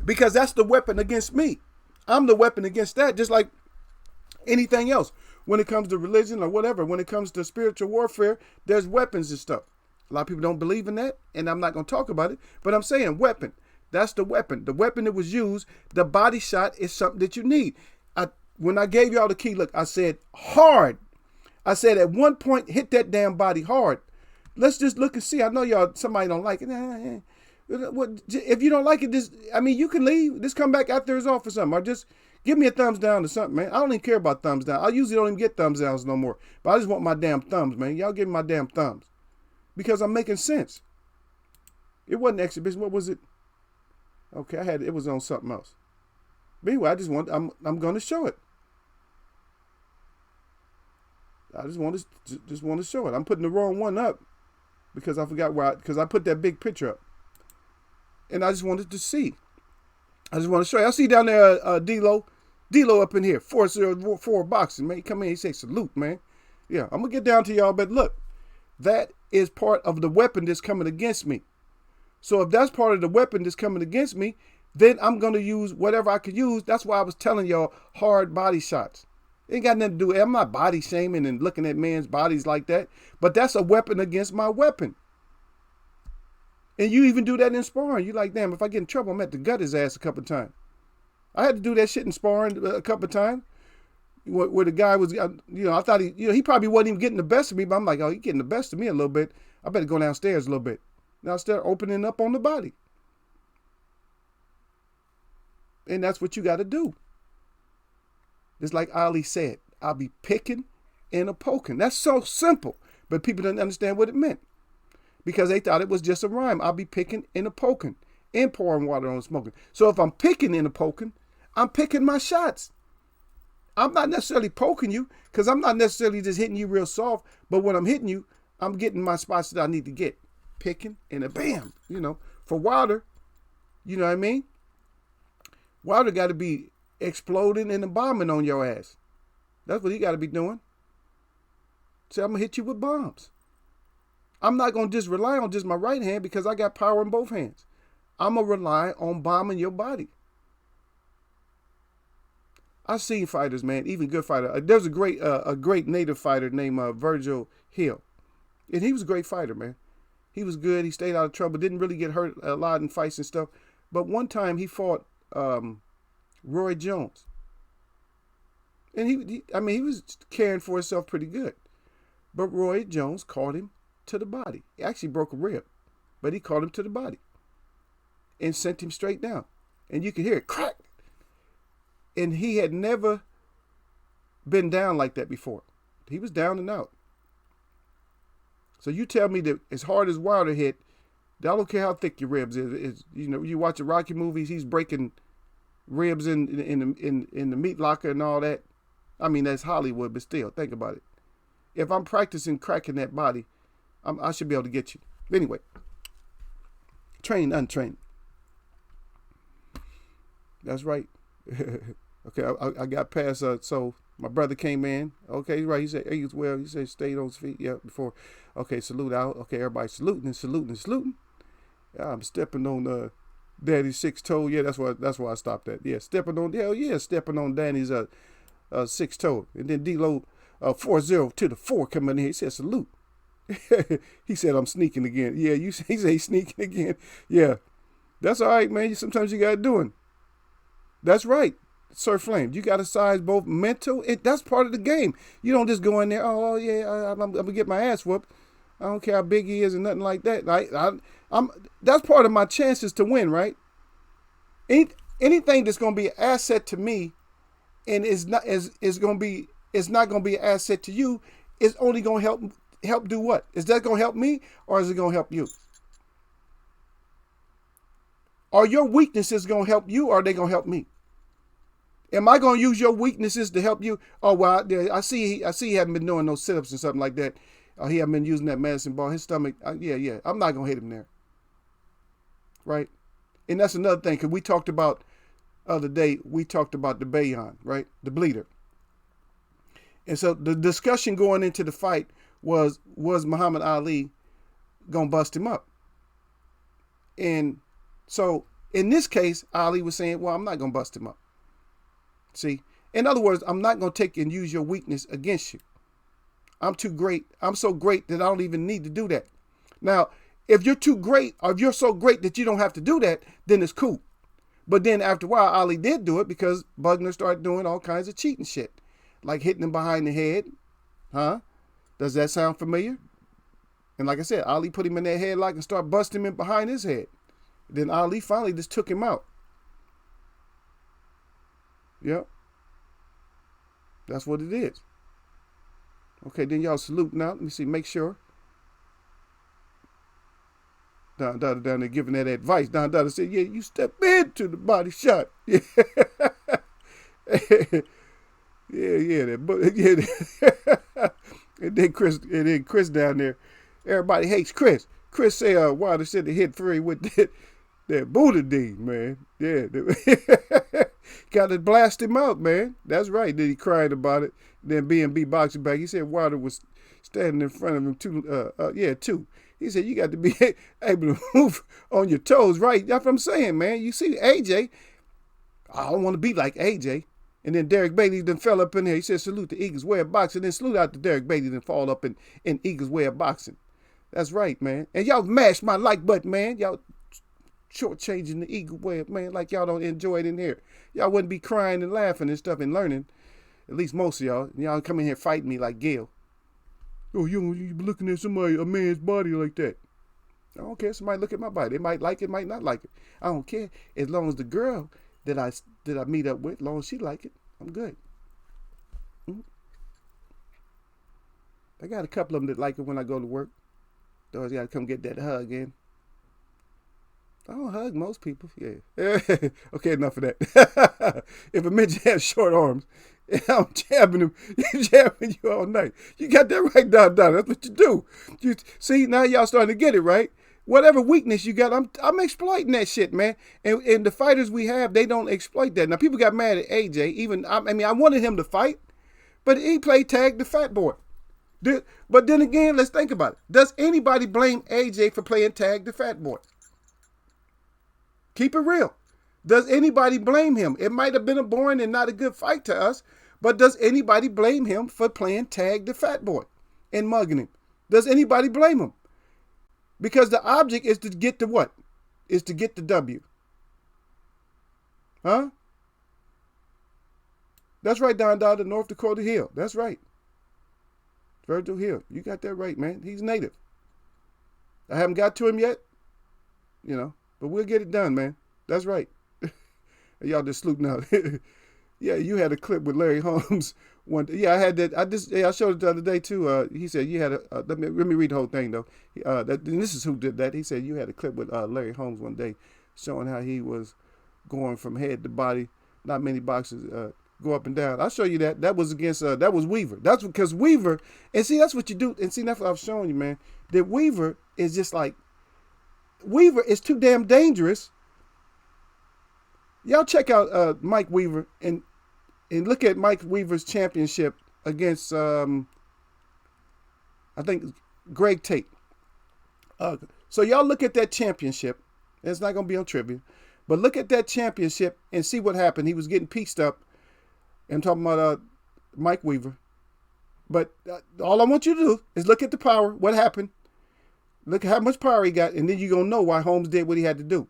Because that's the weapon against me. I'm the weapon against that, just like anything else. When it comes to religion or whatever, when it comes to spiritual warfare, there's weapons and stuff. A lot of people don't believe in that, and I'm not going to talk about it. But I'm saying weapon. That's the weapon. The weapon that was used, the body shot is something that you need. When I gave y'all the key, look, I said hard. I said at one point, hit that damn body hard. Let's just look and see. I know y'all, somebody don't like it. If you don't like it, you can leave. Just come back after it's off or something. Or just give me a thumbs down or something, man. I don't even care about thumbs down. I usually don't even get thumbs downs no more. But I just want my damn thumbs, man. Y'all give me my damn thumbs. Because I'm making sense. It wasn't exhibition. What was it? Okay, it was on something else. But anyway, I'm going to show it. I just want to show it. I'm putting the wrong one up because I forgot because I put that big picture up. And I just wanted to see. I just want to show you. I see down there D-Lo up in here, 404 boxing, man. He come in, he say salute, man. Yeah, I'm going to get down to y'all, but look, that is part of the weapon that's coming against me. So if that's part of the weapon that's coming against me, then I'm going to use whatever I can use. That's why I was telling y'all hard body shots. It ain't got nothing to do with it. I'm not body shaming and looking at men's bodies like that, but that's a weapon against my weapon. And you even do that in sparring. You like, damn, if I get in trouble, I'm at to gut his ass a couple of times. I had to do that shit in sparring a couple of times where the guy was, I thought he probably wasn't even getting the best of me, but I'm like, oh, he's getting the best of me a little bit. I better go downstairs a little bit. Now start opening up on the body. And that's what you got to do. It's like Ali said, I'll be picking and a poking. That's so simple, but people didn't understand what it meant because they thought it was just a rhyme. I'll be picking and a poking and pouring water on smoking. So if I'm picking and a poking, I'm picking my shots. I'm not necessarily poking you because I'm not necessarily just hitting you real soft, but when I'm hitting you, I'm getting my spots that I need to get. Picking and a bam, for Wilder, you know what I mean? Wilder got to be exploding and bombing on your ass. That's what he got to be doing. So I'm going to hit you with bombs. I'm not going to just rely on just my right hand because I got power in both hands. I'm going to rely on bombing your body. I've seen fighters, man, even good fighter. There's a great native fighter named Virgil Hill. And he was a great fighter, man. He was good. He stayed out of trouble. Didn't really get hurt a lot in fights and stuff. But one time he fought Roy Jones. And he was caring for himself pretty good. But Roy Jones caught him to the body. He actually broke a rib, but he caught him to the body and sent him straight down. And you could hear it crack. And he had never been down like that before. He was down and out. So you tell me that as hard as Wilder hit, I don't care how thick your ribs is. You watch the Rocky movies, he's breaking ribs in the meat locker and all that. I mean, that's Hollywood, but still, think about it. If I'm practicing cracking that body, I should be able to get you. Anyway, trained, untrained. That's right. Okay, I got past. So my brother came in. Okay, he's right. He said, "Hey, well." He said, "Stayed on his feet." Yeah, before. Okay, salute out. Okay, everybody saluting. Yeah, I'm stepping on Daddy's 6 toe. Yeah, that's why I stopped at. Yeah, stepping on Danny's 6 toe. And then D-Lo 40 to the 4 coming in here. He said, "Salute." He said, "I'm sneaking again." Yeah, he said he's sneaking again. Yeah, that's all right, man. Sometimes you gotta do it. That's right, Sir Flame. You got to size both mental. That's part of the game. You don't just go in there, oh, yeah, I'm going to get my ass whooped. I don't care how big he is and nothing like that. That's part of my chances to win, right? Anything that's going to be an asset to me and is not going to be an asset to you is only going to help do what? Is that going to help me or is it going to help you? Are your weaknesses going to help you or are they going to help me? Am I going to use your weaknesses to help you? Oh, well, I see he hasn't been doing no sit-ups and something like that. He hasn't been using that medicine ball. His stomach, yeah. I'm not going to hit him there. Right? And that's another thing, because we talked about other day, we talked about the Bayon, right? The bleeder. And so the discussion going into the fight was Muhammad Ali going to bust him up? And so in this case, Ali was saying, well, I'm not going to bust him up. See, in other words, I'm not going to take and use your weakness against you. I'm too great. I'm so great that I don't even need to do that. Now, if you're too great, or if you're so great that you don't have to do that, then it's cool. But then after a while, Ali did do it because Bugner started doing all kinds of cheating shit, like hitting him behind the head. Huh? Does that sound familiar? And like I said, Ali put him in that headlock and started busting him in behind his head. Then Ali finally just took him out. Yep. That's what it is. Okay, then y'all salute now. Let me see, make sure. Don Dada down there giving that advice. Don Dada said, yeah, you step into the body shot. Yeah. yeah, and then Chris down there. Everybody hates Chris. Chris say Wilder said to hit Fury with that Buddha D, man. Yeah. Got to blast him out, man. That's right. Then he cried about it. Then B&B boxing back. He said Wilder was standing in front of him too. He said you got to be able to move on your toes, right? That's what I'm saying, man. You see AJ. I don't want to be like AJ. And then Derek Beatty then fell up in there. He said salute the Eagles way of boxing. Then salute out to Derek Beatty then fall up in Eagles way of boxing. That's right, man. And y'all mash my like button, man. Y'all shortchanging the Eagle way, man, like y'all don't enjoy it in here. Y'all wouldn't be crying and laughing and stuff and learning. At least most of y'all. Y'all come in here fighting me like Gail. Oh, you be looking at a man's body like that. I don't care. Somebody look at my body. They might like it, might not like it. I don't care. As long as the girl that I meet up with, as long as she like it, I'm good. I got a couple of them that like it when I go to work. Those got to come get that hug in. I don't hug most people. Yeah. Okay, enough of that. If a midget has short arms, I'm jabbing him. Jabbing you all night. You got that right, down. That's what you do. You see, now y'all starting to get it right. Whatever weakness you got, I'm exploiting that shit, man. And the fighters we have, they don't exploit that. Now people got mad at AJ. I wanted him to fight, but he played tag the fat boy. But then again, let's think about it. Does anybody blame AJ for playing tag the fat boy? Keep it real. Does anybody blame him? It might have been a boring and not a good fight to us, but does anybody blame him for playing tag the fat boy and mugging him? Does anybody blame him? Because the object is to get the what? Is to get the W. Huh? That's right, Don Dada, North Dakota Hill. That's right. Virgil Hill. You got that right, man. He's native. I haven't got to him yet, but we'll get it done, man. That's right. Y'all just sleuthing out. Yeah, you had a clip with Larry Holmes one day. Yeah, I had that. I showed it the other day too. He said you had let me read the whole thing though. And this is who did that. He said you had a clip with Larry Holmes one day, showing how he was going from head to body. Not many boxers go up and down. I'll show you that. That was against that was Weaver. That's because Weaver, and see that's what you do. And see that's what I was showing you, man. That Weaver is just like Weaver is too damn dangerous. Y'all check out Mike Weaver and look at Mike Weaver's championship against I think Greg Tate. So y'all look at that championship. It's not gonna be on trivia, but look at that championship and see what happened. He was getting pieced up. I'm talking about Mike Weaver. But all I want you to do is look at the power. What happened? Look at how much power he got, and then you're gonna know why Holmes did what he had to do.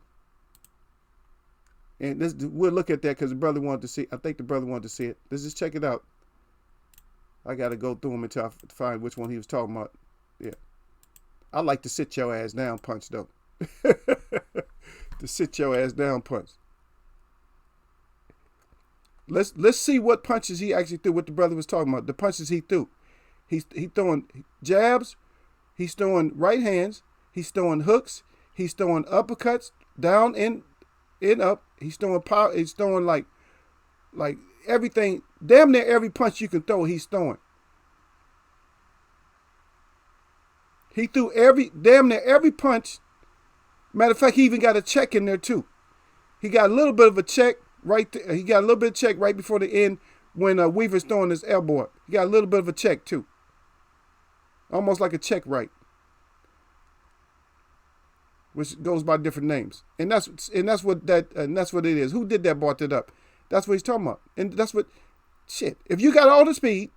And we'll look at that because the brother wanted to see. I think the brother wanted to see it. Let's just check it out. I got to go through them until I find which one he was talking about. Yeah. I like to sit your ass down punch, though. To sit your ass down punch. Let's see what punches he actually threw, what the brother was talking about. The punches he threw. He's throwing jabs. He's throwing right hands. He's throwing hooks. He's throwing uppercuts down and up. He's throwing power. He's throwing like everything. Damn near every punch you can throw, he's throwing. He threw damn near every punch. Matter of fact, he even got a check in there too. He got a little bit of a check right there. He got a little bit of check right before the end when Weaver's throwing his elbow up. He got a little bit of a check too. Almost like a check right. Which goes by different names. And that's what it is. Who did that brought it up? That's what he's talking about. And that's what shit. If you got all the speed,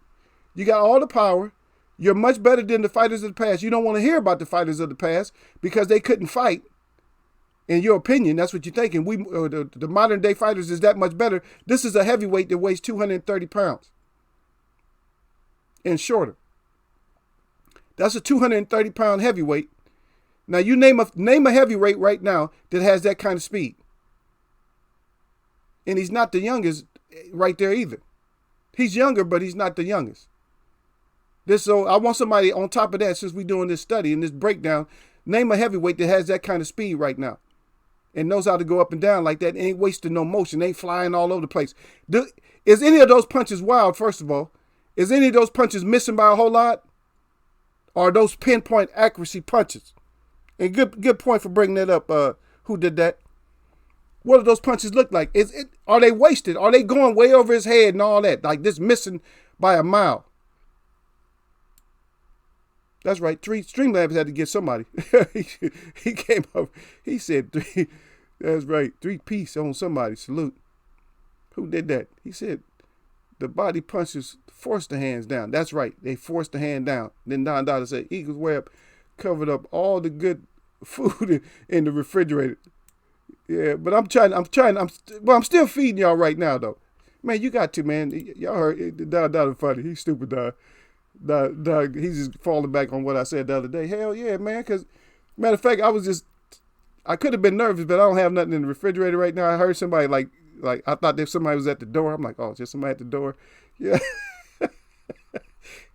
you got all the power, You're much better than the fighters of the past. You don't want to hear about the fighters of the past because they couldn't fight. In your opinion, that's what you're thinking. The modern day fighters is that much better. This is a heavyweight that weighs 230 pounds and shorter. That's a 230-pound heavyweight. Now you name a heavyweight right now that has that kind of speed. And he's not the youngest right there either. He's younger, but he's not the youngest. So I want somebody on top of that, since we're doing this study and this breakdown, name a heavyweight that has that kind of speed right now and knows how to go up and down like that, ain't wasting no motion, ain't flying all over the place. Is any of those punches wild, first of all? Is any of those punches missing by a whole lot? Or are those pinpoint accuracy punches? And good point for bringing that up. Who did that? What do those punches look like? Are they wasted? Are they going way over his head and all that? Like this missing by a mile? That's right. Streamlabs had to get somebody. He came up. He said three. That's right. 3-piece on somebody. Salute. Who did that? He said the body punches forced the hands down. That's right. They forced the hand down. Then Don Dada said Eagles Web covered up all the good food in the refrigerator. Yeah, but I'm still feeding y'all right now though. Man, you got to, man. Y'all heard Don Dada funny. He's stupid, Don. He's just falling back on what I said the other day. Hell yeah, man. Because, matter of fact, I could have been nervous, but I don't have nothing in the refrigerator right now. I heard somebody like I thought that somebody was at the door. I'm like, oh, just somebody at the door. Yeah.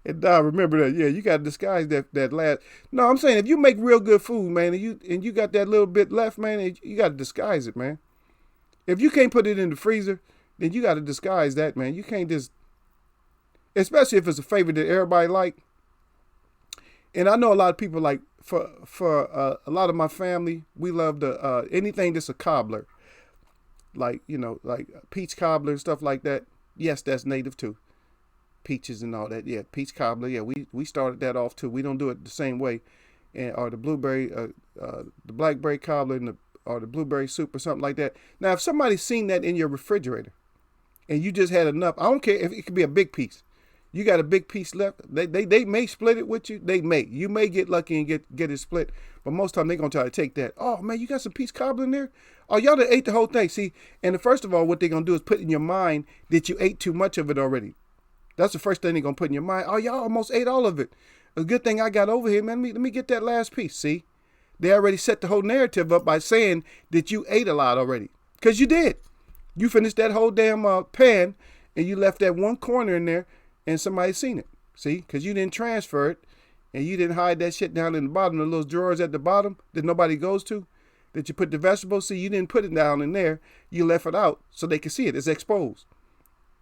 And remember that. Yeah, you got to disguise that last. No, I'm saying if you make real good food, man, and you got that little bit left, man, you got to disguise it, man. If you can't put it in the freezer, then you got to disguise that, man. You can't just, especially if it's a favorite that everybody like. And I know a lot of people like, for a lot of my family, we love anything that's a cobbler. Like, like peach cobbler and stuff like that. Yes, that's native too. Peaches and all that. Yeah, peach cobbler. Yeah, we started that off too. We don't do it the same way. Or the blueberry, the blackberry cobbler or the blueberry soup or something like that. Now, if somebody's seen that in your refrigerator and you just had enough, I don't care if it could be a big piece. You got a big piece left. They may split it with you. You may get lucky and get it split. But most of the time they're going to try to take that. Oh, man, you got some peach cobbler in there? Oh, y'all done ate the whole thing. See, and first of all, what they're going to do is put in your mind that you ate too much of it already. That's the first thing they're going to put in your mind. Oh, y'all almost ate all of it. A good thing I got over here, man. Let me get that last piece. See, they already set the whole narrative up by saying that you ate a lot already. Because you did. You finished that whole damn pan and you left that one corner in there and somebody seen it. See, because you didn't transfer it and you didn't hide that shit down in the bottom, the little drawers at the bottom that nobody goes to, that you put the vegetables. See, you didn't put it down in there. You left it out so they could see it. It's exposed.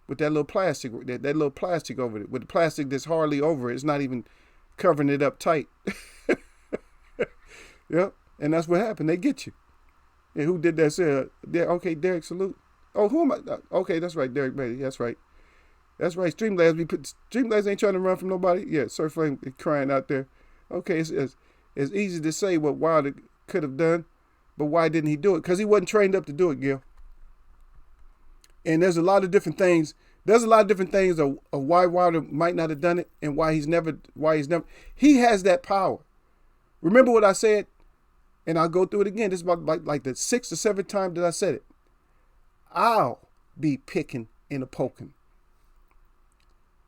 With that little plastic, that little plastic over it, with the plastic that's hardly over it. It's not even covering it up tight. Yep, and that's what happened. They get you. And who did that? Said, okay, Derek, salute. Oh, who am I? Okay, that's right, Derek Bailey. That's right. That's right. Streamlabs ain't trying to run from nobody. Yeah, Surflame crying out there. Okay, it's easy to say what Wilder could have done, but why didn't he do it? Because he wasn't trained up to do it, Gil. And there's a lot of different things. There's a lot of different things of why Wilder might not have done it and why he's never. He has that power. Remember what I said, and I'll go through it again. This is about like the 6th or 7th time that I said it. I'll be picking and a poking.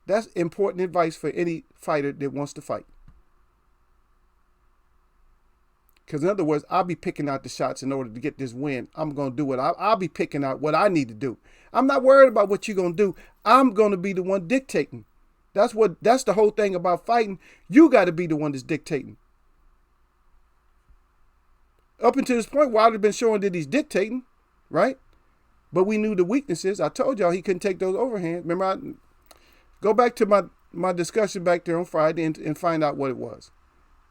That's important advice for any fighter that wants to fight. Because in other words, I'll be picking out the shots in order to get this win. I'm going to do what I'll be picking out what I need to do. I'm not worried about what you're going to do. I'm going to be the one dictating. That's the whole thing about fighting. You got to be the one that's dictating. Up until this point, Wilder's been showing that he's dictating, right? But we knew the weaknesses. I told y'all he couldn't take those overhands. Remember, go back to my discussion back there on Friday and find out what it was.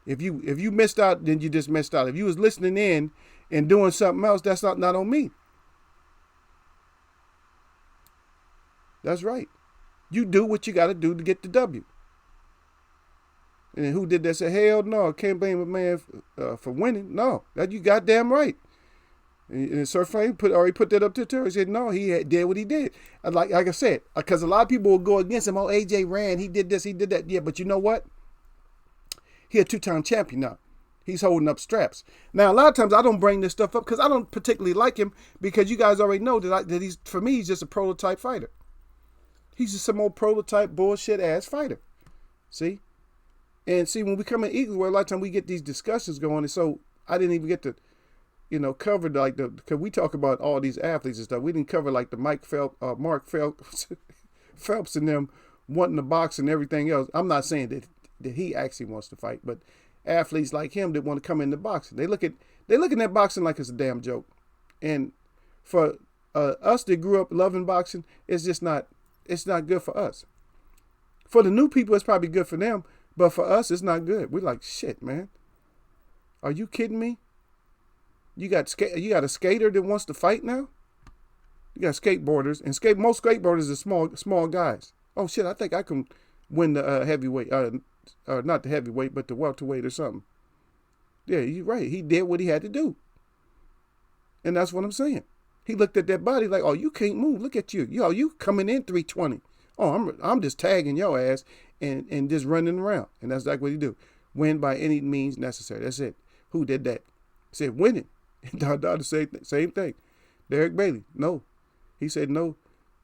If you missed out, then you just missed out. If you was listening in and doing something else, that's not on me. That's right. You do what you got to do to get the W. And who did that? Say, hell no, I can't blame a man for winning. No, that you goddamn right. And Surflame already put that up to her. He said, no, he did what he did. Like I said, because a lot of people will go against him. Oh, AJ ran. He did this. He did that. Yeah, but you know what? He a 2-time champion now. He's holding up straps. Now, a lot of times I don't bring this stuff up because I don't particularly like him, because you guys already know that he's, for me, he's just a prototype fighter. He's just some old prototype bullshit ass fighter. See? And see, when we come in Eagles, where a lot of time we get these discussions going, and so I didn't even get to, cover like because we talk about all these athletes and stuff. We didn't cover like the Mark Phelps and them wanting to box and everything else. I'm not saying that he actually wants to fight, but athletes like him that want to come into boxing, they're looking at boxing like it's a damn joke. And for us that grew up loving boxing, it's not good for us. For the new people, it's probably good for them, but for us, it's not good. We're like, shit, man. Are you kidding me? You got a skater that wants to fight now? You got skateboarders, and most skateboarders are small guys. Oh shit, I think I can win the heavyweight, not the heavyweight, but the welterweight or something. Yeah, you're right. He did what he had to do, and that's what I'm saying. He looked at that body like, oh, you can't move. Look at you. Yo, you coming in 320. Oh, I'm just tagging your ass and just running around, and that's like what he do. Win by any means necessary. That's it. Who did that? Said winning. And Don same thing. Derek Bailey, no. He said no.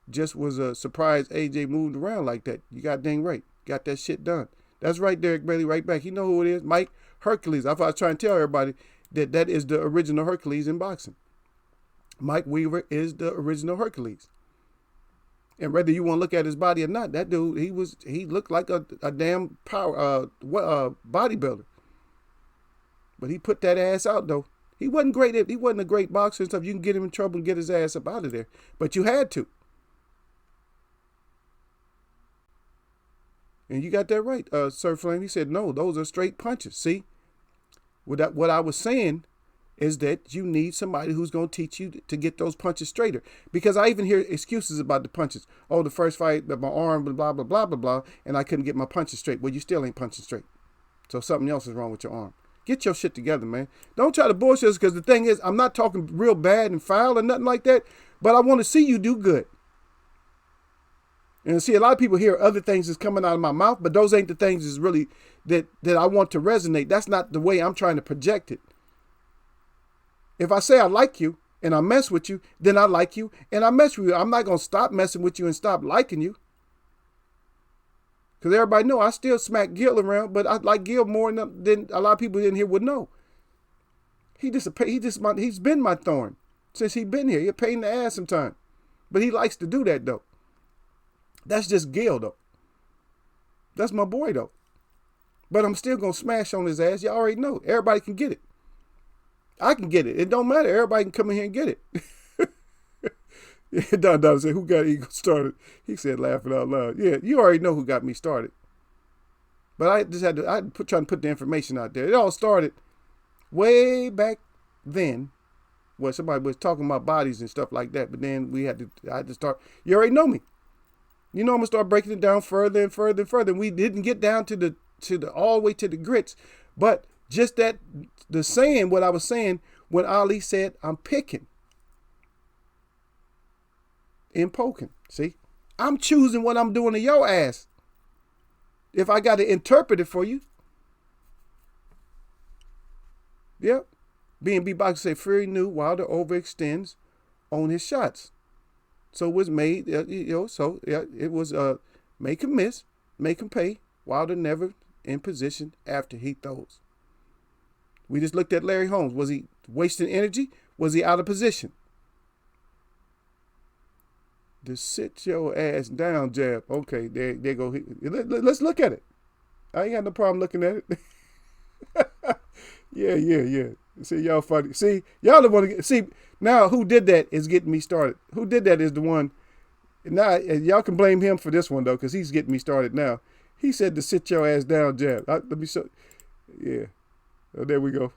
Just was a surprise AJ moved around like that. You got dang right. Got that shit done. That's right, Derek Bailey, right back. You know who it is? Mike Hercules. I was trying to tell everybody that is the original Hercules in boxing. Mike Weaver is the original Hercules. And whether you want to look at his body or not, that dude, he looked like a damn power bodybuilder. But he put that ass out though. He wasn't great. He wasn't a great boxer and stuff. You can get him in trouble and get his ass up out of there. But you had to. And you got that right, Sir Flame. He said, no, those are straight punches. See? What I was saying is that you need somebody who's going to teach you to get those punches straighter. Because I even hear excuses about the punches. Oh, the first fight, my arm, blah, blah, blah, blah, blah, and I couldn't get my punches straight. Well, you still ain't punching straight. So something else is wrong with your arm. Get your shit together, man. Don't try to bullshit us, because the thing is, I'm not talking real bad and foul or nothing like that, but I want to see you do good. And see, a lot of people hear other things that's coming out of my mouth, but those ain't the things that's really that I want to resonate. That's not the way I'm trying to project it. If I say I like you and I mess with you, then I like you and I mess with you. I'm not going to stop messing with you and stop liking you. Because everybody know I still smack Gil around, but I like Gil more than a lot of people in here would know. He's been my thorn since he been here. He's a pain in the ass sometimes. But he likes to do that, though. That's just Gil, though. That's my boy, though. But I'm still going to smash on his ass. You already know. Everybody can get it. I can get it. It don't matter. Everybody can come in here and get it. Don said, who got Eagle started? He said, laughing out loud. Yeah, you already know who got me started. But I just had to, trying to put the information out there. It all started way back then, where somebody was talking about bodies and stuff like that. But then I had to start. You already know me. You know I'm gonna start breaking it down further and further and further. We didn't get down to the all the way to the grits, but just that the saying, what I was saying when Ali said, I'm picking and poking. See, I'm choosing what I'm doing to your ass. If I got to interpret it for you. Yep. B&B Boxer say Fury knew Wilder overextends on his shots. So it was made, it was make him miss, make him pay. Wilder never in position after he throws. We just looked at Larry Holmes. Was he wasting energy? Was he out of position? The sit your ass down jab. Okay, there go. Let's look at it. I ain't got no problem looking at it. Yeah. See, y'all funny. See, y'all don't want to see. Now, who did that is getting me started. Who did that is the one. Now, y'all can blame him for this one, though, because he's getting me started now. He said to sit your ass down jab. Let me show. Yeah. Oh, there we go.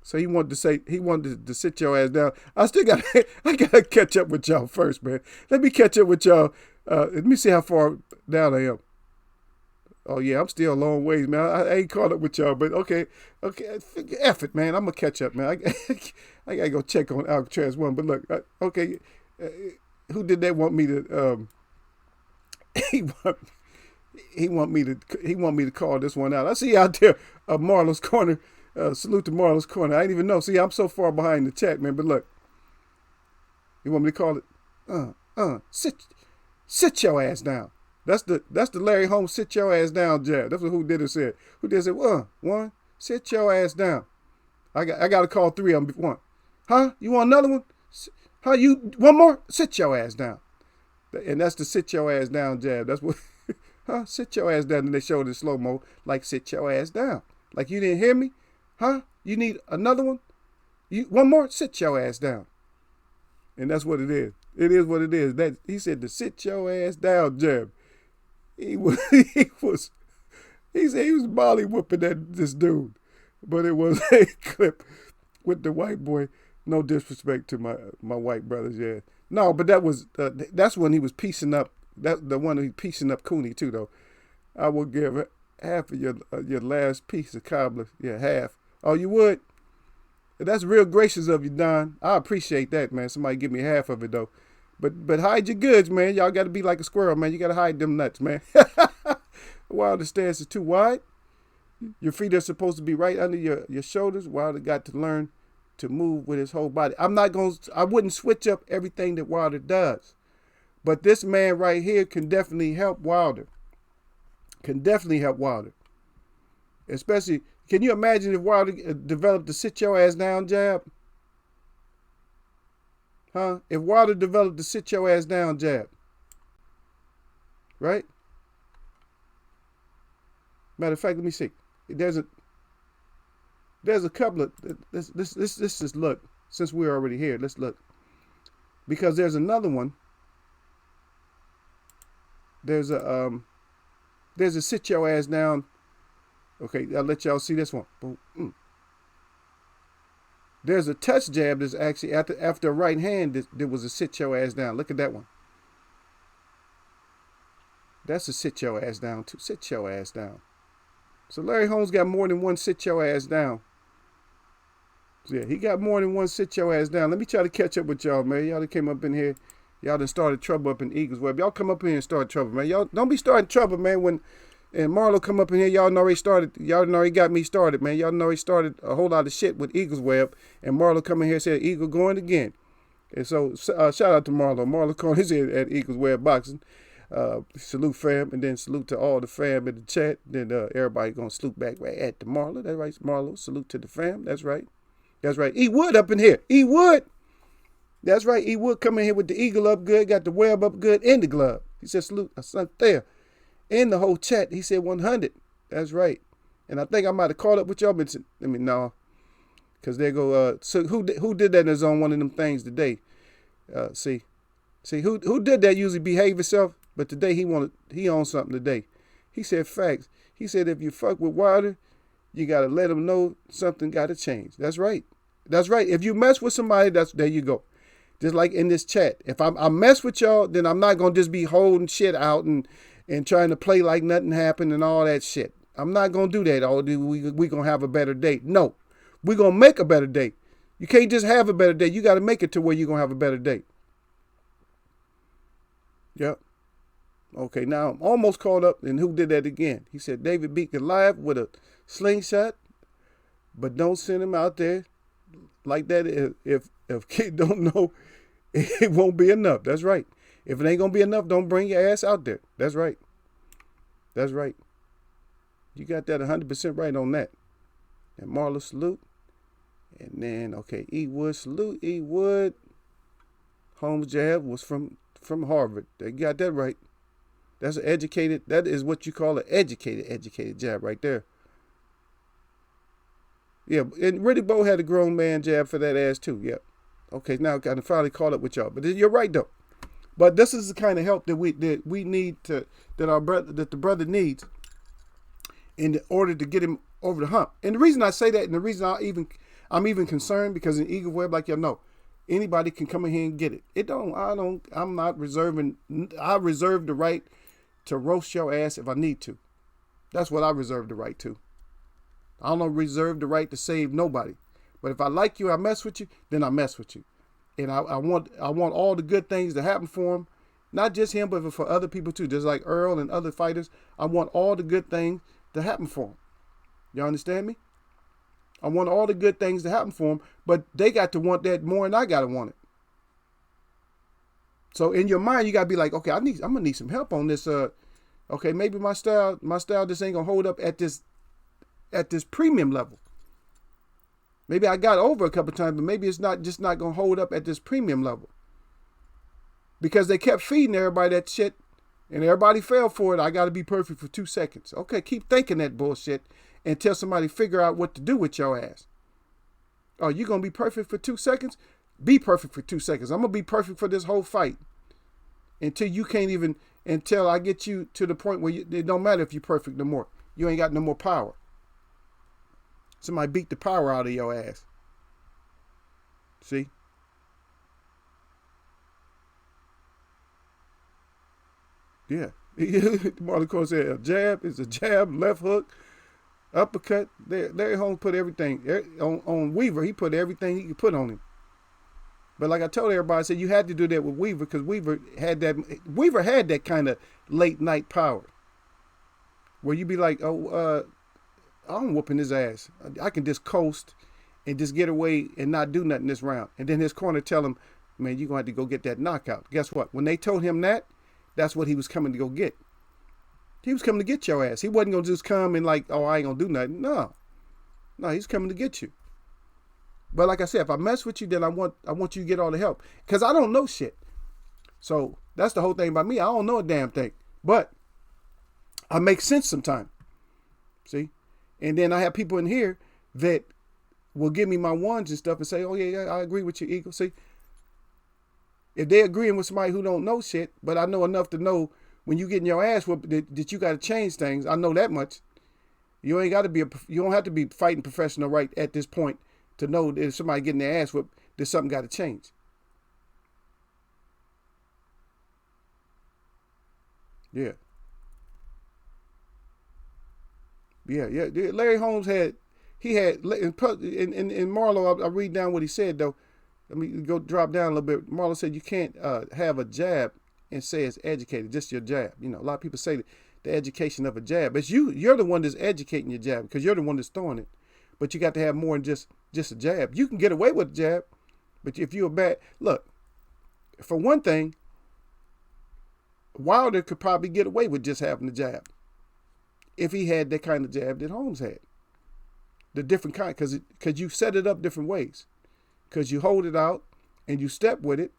So he wanted to sit your ass down. I gotta catch up with y'all first, man. Let me catch up with y'all. Let me see how far down I am. Oh yeah, I'm still a long ways, man. I ain't caught up with y'all, but okay. F it, man. I'm gonna catch up, man. I gotta go check on Alcatraz 1. But look, who did they want me to? He want me to call this one out. I see you out there, Marlo's Corner. Salute to Marlo's Corner. I didn't even know. See, I'm so far behind the chat, man. But look, you want me to call it? Sit your ass down. That's the Larry Holmes sit your ass down jab. That's what Who Did It said. Who Did It said, one, sit your ass down. I got to call 3 of them. One, huh? You want another one? Huh? You one more? Sit your ass down. And that's the sit your ass down jab. That's what. Huh? Sit your ass down. And they showed it slow mo, like sit your ass down. Like you didn't hear me? Huh? You need another one? You one more? Sit your ass down. And that's what it is. It is what it is. That he said the sit your ass down jab. He said he was molly whooping this dude. But it was a clip with the white boy. No disrespect to my white brothers, yeah. No, but that's when he was piecing up. That the one he piecing up Cooney too, though. I will give half of your last piece of cobbler. Yeah, half. Oh, you would? That's real gracious of you, Don. I appreciate that, man. Somebody give me half of it though. But hide your goods, man. Y'all got to be like a squirrel, man. You got to hide them nuts, man. While the stance is too wide, your feet are supposed to be right under your shoulders. Wilder got to learn to move with his whole body. I wouldn't switch up everything that Wilder does. But this man right here can definitely help Wilder. Especially, can you imagine if Wilder developed the sit your ass down jab? Huh? If Wilder developed the sit your ass down jab. Right? Matter of fact, let me see. There's a couple of let's just look. Since we're already here, let's look. Because there's another one. There's a sit your ass down. Okay, I'll let y'all see this one. Boom. There's a touch jab that's actually after a right hand there was a sit your ass down. Look at that one. That's a sit your ass down too. Sit your ass down. So Larry Holmes got more than one sit your ass down. So yeah, he got more than one sit your ass down. Let me try to catch up with y'all, man. Y'all that came up in here. Y'all done started trouble up in Eagles Web. Y'all come up in here and start trouble, man. Y'all don't be starting trouble, man. When Marlo come up in here, y'all already got me started, man. Y'all already started a whole lot of shit with Eagles Web. And Marlo come in here and said, Eagle going again. And so shout out to Marlo. Marlo calling his head at Eagles Web Boxing. Salute fam, and then salute to all the fam in the chat. Then everybody gonna salute back right at the Marlo. That's right, Marlo. Salute to the fam. That's right. E Wood up in here. E Wood. That's right. E Wood coming here with the eagle up good, got the web up good, and the glove. He said salute. I sent there. In the whole chat, he said 100. That's right. And I think I might have caught up with y'all, but no. Because there go, so who did that is on one of them things today? See, who did that usually behave himself, but today he on something today. He said facts. He said if you fuck with Wilder, you got to let him know something got to change. That's right. That's right. If you mess with somebody, there you go. Just like in this chat. If I mess with y'all, then I'm not going to just be holding shit out and trying to play like nothing happened and all that shit. I'm not going to do that. We going to have a better day. No. We're going to make a better day. You can't just have a better day. You got to make it to where you're going to have a better day. Yep. Okay, now I'm almost caught up. And who did that again? He said David beat Goliath with a slingshot, but don't send him out there like that. If kid don't know, it won't be enough. That's right. If it ain't going to be enough, don't bring your ass out there. That's right. That's right. You got that 100% right on that. And Marlo, salute. And then, okay, E Wood, salute. E Wood. Holmes jab was from Harvard. They got that right. That's an educated, that is what you call an educated jab right there. Yeah, and Riddick Bowe had a grown man jab for that ass too. Yep. Okay, now I kind of finally caught up with y'all. But you're right though. But this is the kind of help that we need that the brother needs in order to get him over the hump. And the reason I say that, and the reason I'm even concerned, because in Eagle Web, like y'all know, anybody can come in here and get it. I'm not reserving. I reserve the right to roast your ass if I need to. That's what I reserve the right to. I don't reserve the right to save nobody. But if I like you, I mess with you, then I mess with you. And I want all the good things to happen for him. Not just him, but for other people too. Just like Earl and other fighters, I want all the good things to happen for them. You understand me? I want all the good things to happen for them, but they got to want that more than I got to want it. So in your mind, you got to be like, okay, I'm going to need some help on this. Okay, maybe my style just ain't going to hold up at this premium level. Maybe I got over a couple of times, but maybe it's not going to hold up at this premium level. Because they kept feeding everybody that shit, and everybody fell for it. I got to be perfect for 2 seconds. Okay, keep thinking that bullshit until somebody figure out what to do with your ass. Oh, you going to be perfect for 2 seconds? Be perfect for 2 seconds. I'm going to be perfect for this whole fight. Until you can't even, until I get you to the point where it don't matter if you're perfect no more. You ain't got no more power. Somebody beat the power out of your ass. See? Yeah. Marlon Cole said a jab is a jab, left hook, uppercut. Larry Holmes put everything on Weaver. He put everything he could put on him. But like I told everybody, I said you had to do that with Weaver because Weaver had that kind of late night power. Where you be like, I'm whooping his ass. I can just coast and just get away and not do nothing this round. And then his corner tell him, man, you're going to have to go get that knockout. Guess what? When they told him that, that's what he was coming to go get. He was coming to get your ass. He wasn't going to just come and like, oh, I ain't going to do nothing. No, he's coming to get you. But like I said, if I mess with you, then I want you to get all the help. Because I don't know shit. So that's the whole thing about me. I don't know a damn thing. But I make sense sometimes. See? And then I have people in here that will give me my ones and stuff and say, oh, yeah, I agree with you, Eagle. See? If they're agreeing with somebody who don't know shit, but I know enough to know when you getting your ass whooped that you got to change things. I know that much. You ain't got to be you don't have to be fighting professional right at this point to know that if somebody getting their ass whooped, that something got to change. Yeah. Larry Holmes in Marlo, I read down what he said though. Let me go drop down a little bit. Marlo said you can't have a jab and say it's educated, just your jab. You know, a lot of people say that the education of a jab. But you're the one that's educating your jab because you're the one that's throwing it. But you got to have more than just a jab. You can get away with a jab, but if you're a bad look, for one thing, Wilder could probably get away with just having a jab if he had that kind of jab that Holmes had. The different kind, because you set it up different ways. Because you hold it out and you step with it.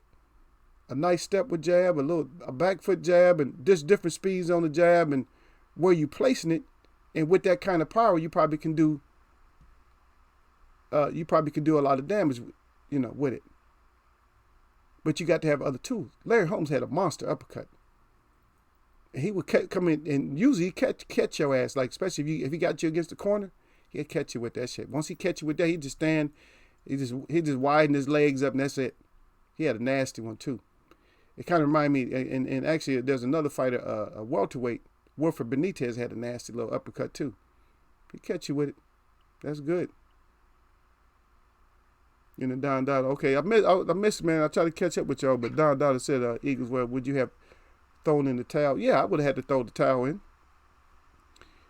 A nice step with jab, a back foot jab, and just different speeds on the jab and where you placing it. And with that kind of power, you probably can do a lot of damage, with it. But you got to have other tools. Larry Holmes had a monster uppercut. He would come in and usually catch your ass, like especially if he got you against the corner, he'd catch you with that shit. Once he catch you with that, he'd just stand, he just widen his legs up and that's it. He had a nasty one too. It kind of reminded me, and actually there's another fighter, a welterweight, Wilfred Benitez had a nasty little uppercut too. He catch you with it. That's good. Don Dada. Okay, I missed, man. I tried to catch up with y'all, but Don Dada said, Eagles, well, would you have thrown in the towel? Yeah, I would have had to throw the towel in.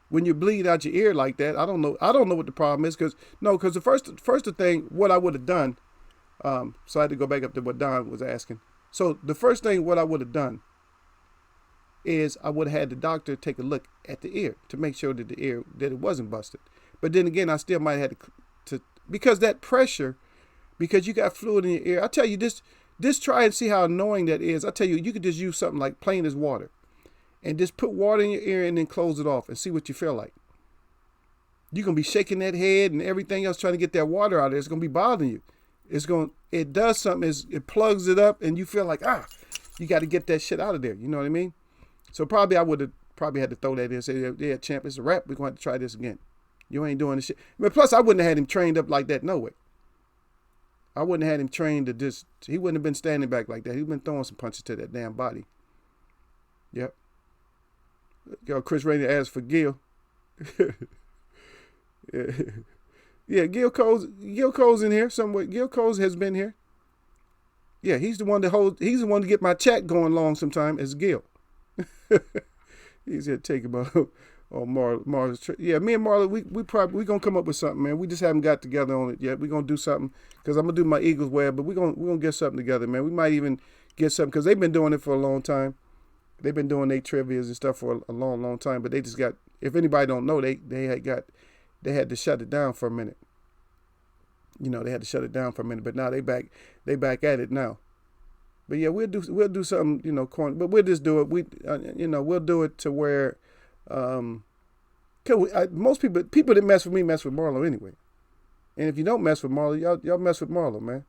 When you bleed out your ear like that, I don't know what the problem is, because the first thing, what I would have done, so I had to go back up to what Don was asking. So the first thing what I would have done is I would have had the doctor take a look at the ear to make sure that it wasn't busted. But then again, I still might have had to because that pressure, because you got fluid in your ear. I tell you this try and see how annoying that is. I tell you, you could just use something like plain as water and just put water in your ear and then close it off and see what you feel like. You're going to be shaking that head and everything else trying to get that water out of there. It's going to be bothering you. It does something, it plugs it up and you feel like, you got to get that shit out of there. You know what I mean? So probably I would have had to throw that in and say, yeah, champ, it's a wrap. We're going to have to try this again. You ain't doing this shit. But plus, I wouldn't have had him trained up like that, no way. I wouldn't have had him trained to just, he wouldn't have been standing back like that. He'd been throwing some punches to that damn body. Yep. Yo, Chris Rainey asked for Gil. Yeah, Gil Cole's in here somewhere. Gil Cole has been here. Yeah, he's the one that holds. He's the one to get my chat going long sometime. Is Gil. He's here to take about on Marlon's. Yeah, me and Marlon, we gonna come up with something, man. We just haven't got together on it yet. We gonna do something because I'm gonna do my Eagles web, but we gonna get something together, man. We might even get something because they've been doing it for a long time. They've been doing their trivias and stuff for a long time, but they just got. If anybody don't know, they had to shut it down for a minute. You know, they had to shut it down for a minute, but now they back at it now. But yeah, we'll do something, you know, corny, but we'll just do it. We'll do it to where, most people that mess with me mess with Marlo anyway. And if you don't mess with Marlo, y'all mess with Marlo, man.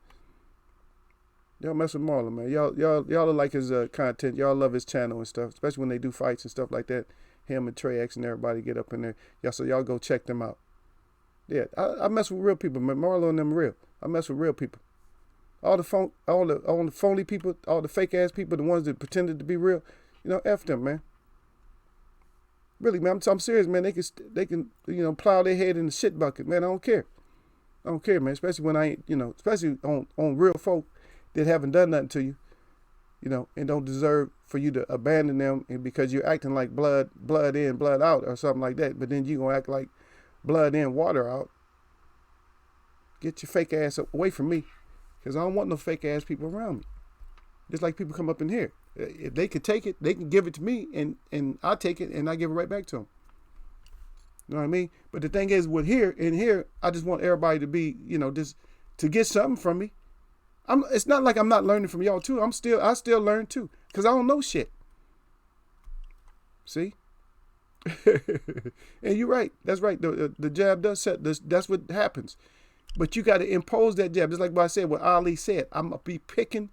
Y'all mess with Marlo, man. Y'all like his content. Y'all love his channel and stuff, especially when they do fights and stuff like that. Him and Trey X and everybody get up in there. So y'all go check them out. Yeah, I mess with real people, man. Marlo and them real. I mess with real people. All the phony people, all the fake ass people, the ones that pretended to be real, you know, F them, man. Really, man, I'm serious, man. They can, you know, plow their head in the shit bucket, man. I don't care, man. Especially when I ain't, you know, especially on real folk that haven't done nothing to you, you know, and don't deserve for you to abandon them, and because you're acting like blood in, blood out, or something like that. But then you gonna act like blood in, water out. Get your fake ass away from me, because I don't want no fake ass people around me. Just like people come up in here. If they could take it, they can give it to me, and I take it and I give it right back to them. You know what I mean? But the thing is, with here, I just want everybody to be, you know, just to get something from me. It's not like I'm not learning from y'all too. I still learn too, because I don't know shit. See? And you're right. That's right. The jab does set this. That's what happens. But you got to impose that jab. Just like what I said, what Ali said. I'm going to be picking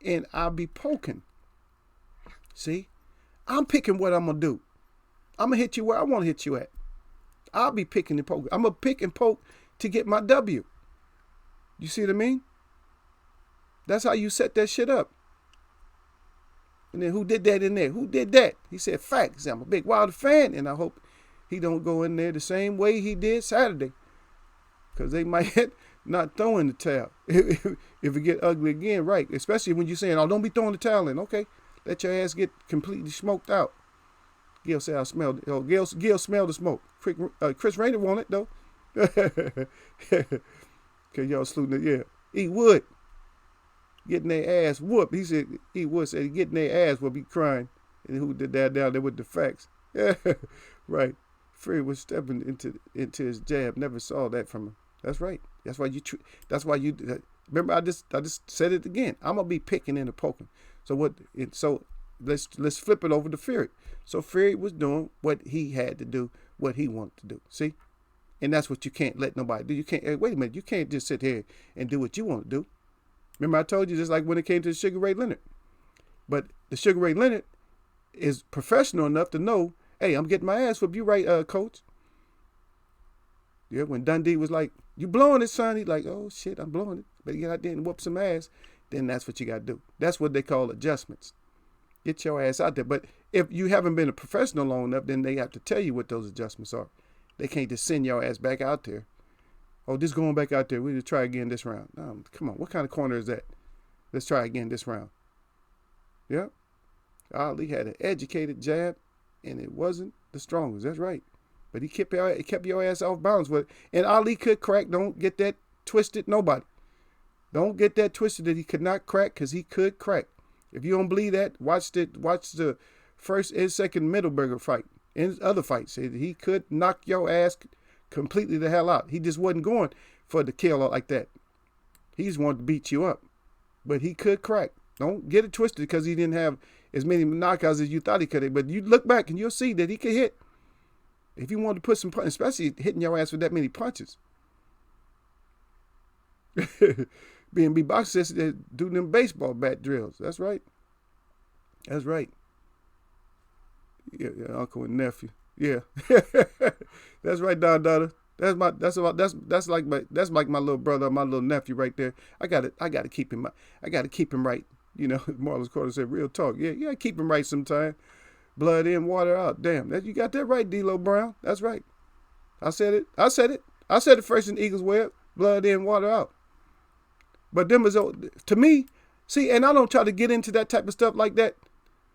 and I'll be poking. See? I'm picking what I'm going to do. I'm going to hit you where I want to hit you at. I'll be picking and poking. I'm going to pick and poke to get my W. You see what I mean? That's how you set that shit up. And then who did that in there? Who did that? He said, facts. I'm a big Wilder fan, and I hope he don't go in there the same way he did Saturday. Because they might not throw in the towel. If it get ugly again, right. Especially when you're saying, oh, don't be throwing the towel in. Okay, let your ass get completely smoked out. Gil said, I smelled it. Oh, Gil smelled the smoke. Chris Rayner won it, though. Okay, y'all saluting it. Yeah. Eat wood. Getting their ass whooped. He said, said getting their ass whooped, be crying. And who did that down there with the facts? Yeah, right. Fury was stepping into his jab. Never saw that from him. That's right. That's why you. Remember, I just said it again. I'm gonna be picking and poking. So let's flip it over to Fury. So Fury was doing what he had to do, what he wanted to do. See, and that's what you can't let nobody do. You can't. Hey, wait a minute. You can't just sit here and do what you want to do. Remember, I told you just like when it came to Sugar Ray Leonard. But the Sugar Ray Leonard is professional enough to know, hey, I'm getting my ass whooped. You right, coach. Yeah, when Dundee was like, you blowing it, son. He's like, oh, shit, I'm blowing it. But he got out there and whoop some ass. Then that's what you got to do. That's what they call adjustments. Get your ass out there. But if you haven't been a professional long enough, then they have to tell you what those adjustments are. They can't just send your ass back out there. Oh, just going back out there. We just try again this round. Come on. What kind of corner is that? Let's try again this round. Yep. Ali had an educated jab, and it wasn't the strongest. That's right. But he kept your ass off balance with it. And Ali could crack. Don't get that twisted. Nobody. Don't get that twisted that he could not crack, because he could crack. If you don't believe that, watch the first and second Middleburger fight. And other fights. He could knock your ass completely the hell out. He just wasn't going for the kill like that. He just wanted to beat you up. But he could crack. Don't get it twisted because he didn't have as many knockouts as you thought he could have. But you look back and you'll see that he could hit. If you wanted to put some punches, especially hitting your ass with that many punches. B&B Boxer says they're doing them baseball bat drills. That's right. That's right. Yeah, uncle and nephew. Yeah. That's right, daughter. That's like my little brother, my little nephew right there. I gotta keep him right. You know, Marlon's Quarter said real talk. Yeah, keep him right sometime. Blood in, water out. Damn, you got that right, D-Lo Brown. That's right. I said it. I said it first in Eagles Web. Blood in, water out. But them is, to me, See, and I don't try to get into that type of stuff like that.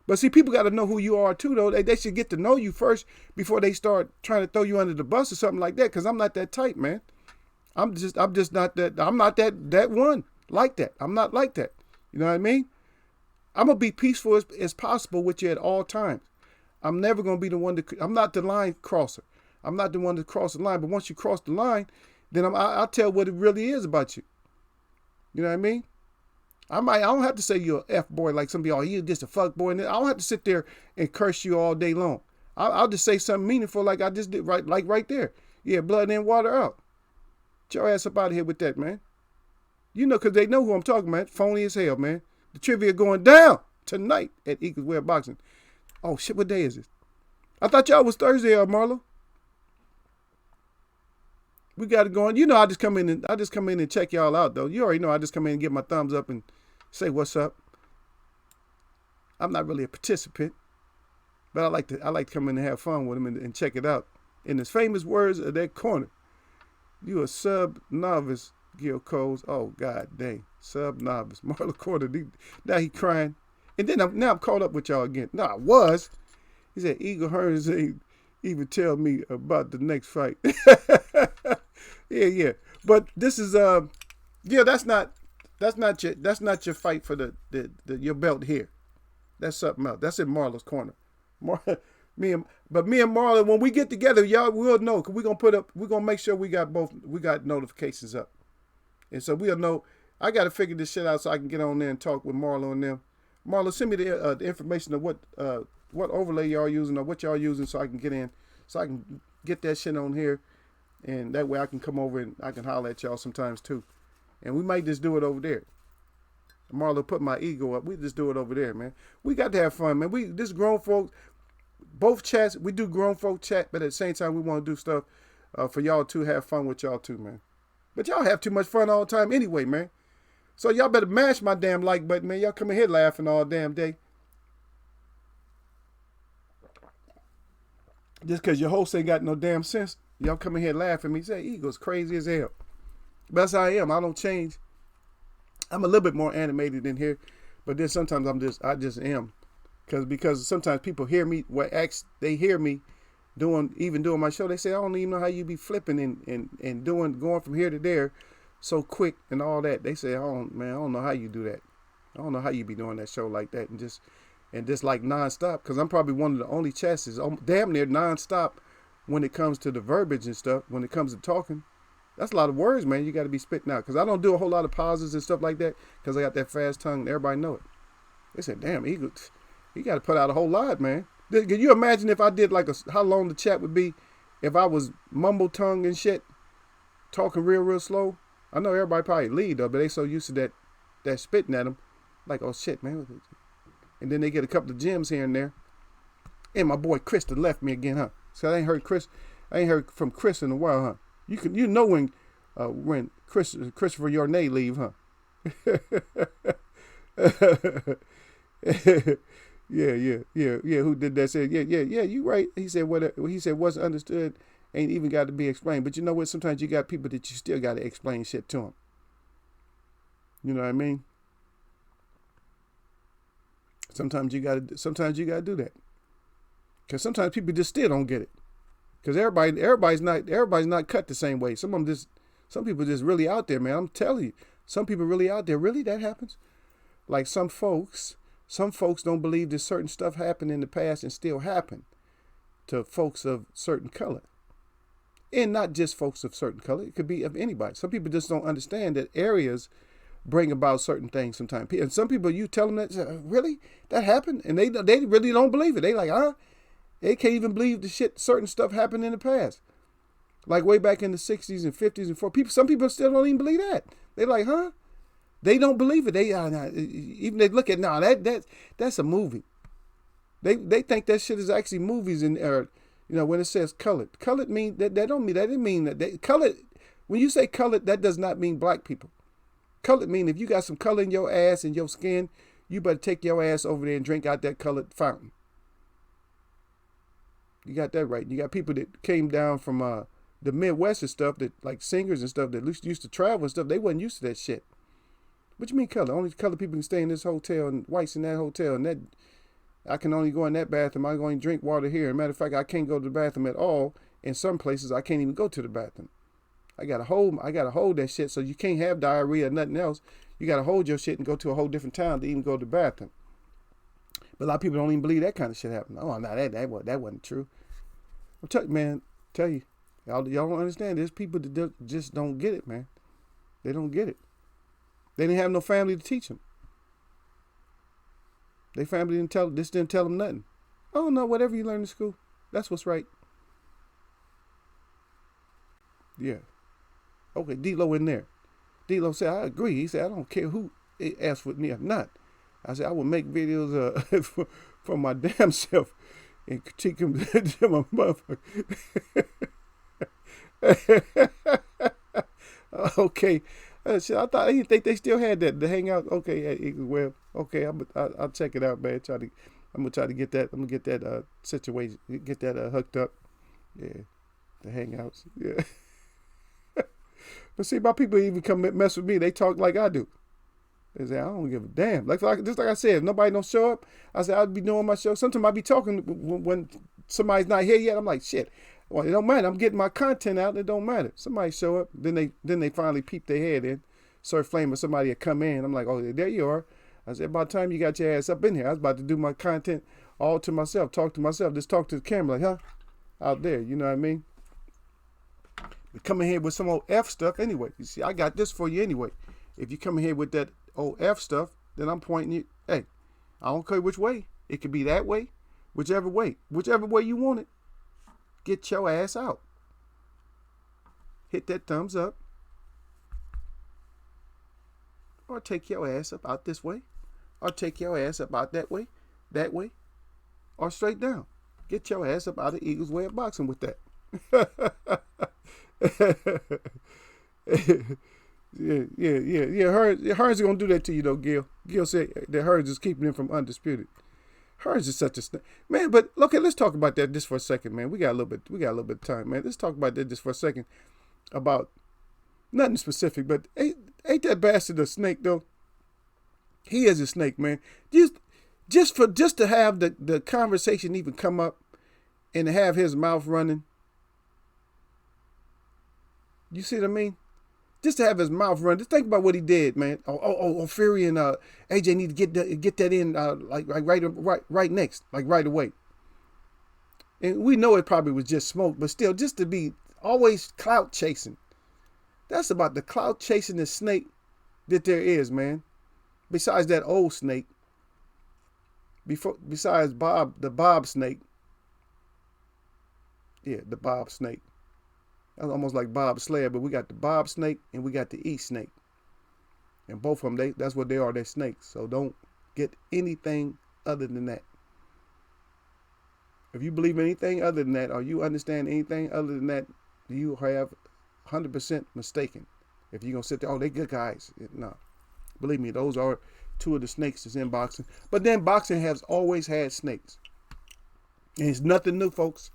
But see, people got to know who you are too, though. They should get to know you first before they start trying to throw you under the bus or something like that. Because I'm not that type, man. I'm just not that. I'm not that one like that. I'm not like that. You know what I mean? I'm gonna be peaceful as possible with you at all times. I'm never gonna be the one to. I'm not the line crosser. I'm not the one to cross the line. But once you cross the line, then I'll tell what it really is about you. You know what I mean? I don't have to say you're an F boy like some people. Oh, you're just a fuck boy. And I don't have to sit there and curse you all day long. I'll just say something meaningful like I just did right there. Yeah, blood in, water out. Get your ass up out of here with that, man. You know, because they know who I'm talking about. Phony as hell, man. The trivia going down tonight at Eagles Web Boxing. Oh, shit, what day is it? I thought y'all was Thursday, Marlo. We got it going. You know, I just come in and check y'all out, though. You already know I just come in and give my thumbs up and say what's up. I'm not really a participant, but I like to come in and have fun with them and check it out. In the famous words of that corner, you a sub-novice, Gil Coles. Oh, God dang. Sub-novice. Marlon Corner. Now he crying. And then now I'm caught up with y'all again. No, I was. He said, Eagle Hearns ain't even tell me about the next fight. Yeah. But this is that's not your fight for your belt here. That's something else. That's in Marlon's corner. Me and Marlon, when we get together, y'all will know, because we're gonna make sure we got notifications up. And so we'll know. I gotta figure this shit out so I can get on there and talk with Marlon and them. Marlon, send me the information of what overlay y'all using or what y'all using so I can get in, so I can get that shit on here, and that way I can come over and I can holler at y'all sometimes too. And we might just do it over there. Marlon put my ego up. We just do it over there, man. We got to have fun, man. This grown folks, both chats, we do grown folk chat, but at the same time we want to do stuff for y'all to have fun with y'all too, man. But y'all have too much fun all the time anyway, man. So y'all better mash my damn like button, man. Y'all come in here laughing all damn day. Just because your host ain't got no damn sense, y'all come in here laughing at me. Say, Eagle's crazy as hell. But that's how I am. I don't change. I'm a little bit more animated in here, but then sometimes I just am. Because sometimes people hear me, they hear me doing my show. They say, I don't even know how you be flipping and going from here to there so quick and all that. They say, I don't know how you do that. I don't know how you be doing that show like that and just like nonstop. Because I'm probably one of the only chats is damn near nonstop when it comes to the verbiage and stuff. When it comes to talking, that's a lot of words, man. You got to be spitting out. Because I don't do a whole lot of pauses and stuff like that because I got that fast tongue. And everybody know it. They said, damn, he got to put out a whole lot, man. Can you imagine if I did how long the chat would be if I was mumble tongue and shit, talking real slow? I know everybody probably leave though, but they so used to that spitting at them, like, oh shit, man. And then they get a couple of gems here and there. And my boy Chris left me again, huh? So I ain't heard from Chris in a while, huh? You know when Christopher Yornay leave, huh? Yeah. Who did that? Said, yeah. You right. He said wasn't understood ain't even got to be explained. But you know what? Sometimes you got people that you still got to explain shit to them. You know what I mean? Sometimes you got to do that. Because sometimes people just still don't get it. Because everybody's not cut the same way. Some people just really out there, man. I'm telling you, some people really out there. Really, that happens. Like some folks don't believe that certain stuff happened in the past and still happen to folks of certain color. And not just folks of certain color. It could be of anybody. Some people just don't understand that areas bring about certain things sometimes. And some people, you tell them that, really? That happened? And they really don't believe it. They like, huh? They can't even believe the shit, certain stuff happened in the past. Like way back in the 60s and 50s and 40s. Some people still don't even believe that. They like, huh? They don't believe it. They even they look at that's a movie. They think that shit is actually movies and when it says colored. Colored mean that didn't mean that colored. When you say colored, that does not mean black people. Colored mean if you got some color in your ass and your skin, you better take your ass over there and drink out that colored fountain. You got that right. You got people that came down from the Midwest and stuff, that like singers and stuff that used to travel and stuff. They wasn't used to that shit. What you mean color? Only colored people can stay in this hotel and whites in that hotel, and that I can only go in that bathroom. I can only drink water here. As a matter of fact, I can't go to the bathroom at all. In some places, I can't even go to the bathroom. I gotta hold that shit. So you can't have diarrhea or nothing else. You gotta hold your shit and go to a whole different town to even go to the bathroom. But a lot of people don't even believe that kind of shit happened. Oh, no, that wasn't true. I'm telling you, man. Tell you, y'all don't understand. There's people that just don't get it, man. They don't get it. They didn't have no family to teach them. Their family didn't tell them nothing. Oh no, whatever you learn in school, that's what's right. Yeah. Okay, D-Lo in there. D-Lo said, I agree. He said, I don't care who asks with me or not. I said, I will make videos for my damn self and critique him to my motherfucker. Okay. Shit, I didn't think they still had that, the hangout. Okay, well, okay, I'll check it out, man. I'm gonna try to get that. I'm gonna get that situation, get that hooked up. Yeah, the hangouts. Yeah. But see, my people even come mess with me. They talk like I do. They say I don't give a damn. Just like I said, if nobody don't show up, I say I'll be doing my show. Sometimes I be talking when somebody's not here yet. I'm like, shit. Well, it don't matter. I'm getting my content out. It don't matter. Somebody show up. Then they finally peep their head in. Start flaming. Somebody will come in. I'm like, oh, there you are. I said, by the time you got your ass up in here, I was about to do my content all to myself. Talk to myself. Just talk to the camera like, huh? Out there. You know what I mean? We come in here with some old F stuff anyway. You see, I got this for you anyway. If you come in here with that old F stuff, then I'm pointing you. Hey, I don't care which way. It could be that way, whichever way you want it. Get your ass out. Hit that thumbs up. Or take your ass up out this way. Or take your ass up out that way, or straight down. Get your ass up out of Eagles way of boxing with that. Yeah. Hearns gonna do that to you though, Gil. Gil said that Hearns is keeping him from undisputed. Hearns is such a man, but okay, let's talk about that just for a second, man. We got a little bit of time, man. Let's talk about that just for a second. About nothing specific, but ain't that bastard a snake though? He is a snake, man. Just to have the conversation even come up and to have his mouth running. You see what I mean? Just to have his mouth run. Just think about what he did, man. Fury and AJ need to get that in right next, like right away. And we know it probably was just smoke, but still, just to be always clout chasing. That's about the clout chasing the snake that there is, man. Besides that old snake. Besides the Bob snake. Yeah, the Bob snake. That's almost like Bob Slayer, but we got the Bob snake and we got the E snake. And both of them, that's what they are, they're snakes. So don't get anything other than that. If you believe anything other than that, or you understand anything other than that, you have 100% mistaken. If you're going to sit there, they good guys. No. Believe me, those are two of the snakes that's in boxing. But then boxing has always had snakes. And it's nothing new, folks.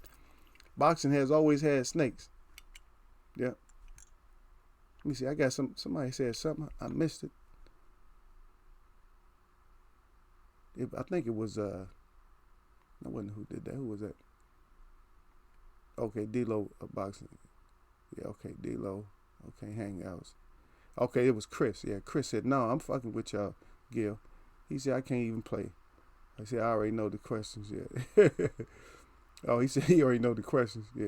Boxing has always had snakes. Yeah. Let me see. I got somebody said something. I missed it. I think it was I wasn't who did that. Who was that? Okay, D-Lo boxing. Yeah, okay, D-Lo. Okay, hangouts. Okay, it was Chris. Yeah, Chris said, no, I'm fucking with y'all, Gil. He said, I can't even play. I said, I already know the questions. Yeah. Oh, he said he already know the questions. Yeah.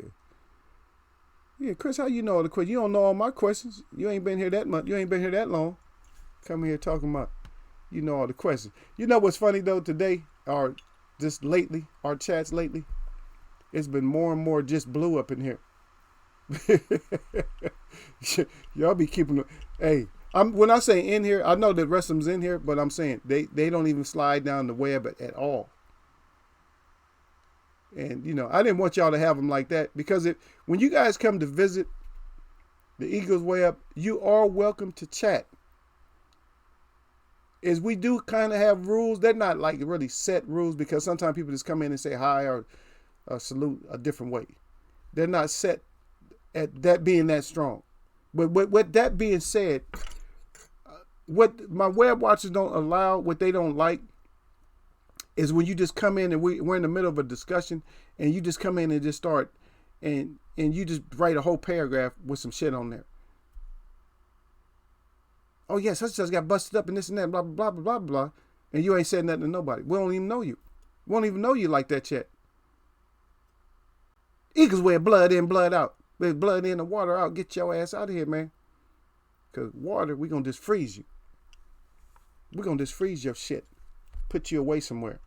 Yeah, Chris, how you know all the questions? You don't know all my questions. You ain't been here that much. You ain't been here that long. Come here talking about you know all the questions. You know what's funny though today, or just lately, our chats lately, it's been more and more just blue up in here. Y'all be keeping. Hey, when I say in here, I know the rest of them's in here, but I'm saying they don't even slide down the web at all. And, I didn't want y'all to have them like that because when you guys come to visit the Eagles Way Up, you are welcome to chat. As we do kind of have rules, they're not like really set rules because sometimes people just come in and say hi or salute a different way. They're not set at that being that strong. But with that being said, what my web watchers don't allow, what they don't like, is when you just come in and we're in the middle of a discussion and you just come in and just start and you just write a whole paragraph with some shit on there. Oh yes, such just got busted up and this and that, blah blah blah blah blah, and you ain't said nothing to nobody. We don't even know you. We don't even know you like that yet. Eagles wear blood in, blood out. With blood in and water out. Get your ass out of here, man. Cause water, we gonna just freeze you. We gonna just freeze your shit. Put you away somewhere.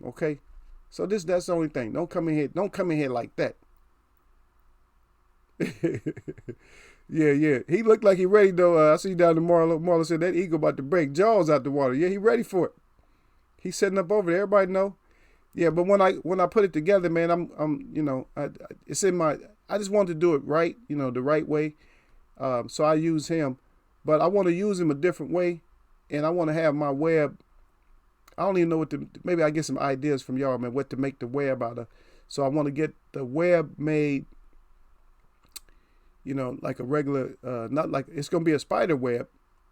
Okay? So that's the only thing. Don't come in here like that. Yeah. He looked like he ready though. I see down the Marlon said that eagle about to break jaws out the water. Yeah, he ready for it. He's setting up over there. Everybody know. Yeah, but when I put it together, man, it's in my. I just want to do it right, the right way. So I use him, but I want to use him a different way, and I want to have my web. I don't even know maybe I get some ideas from y'all, man, what to make the web out of. So I want to get the web made, like a regular, not like it's gonna be a spider web,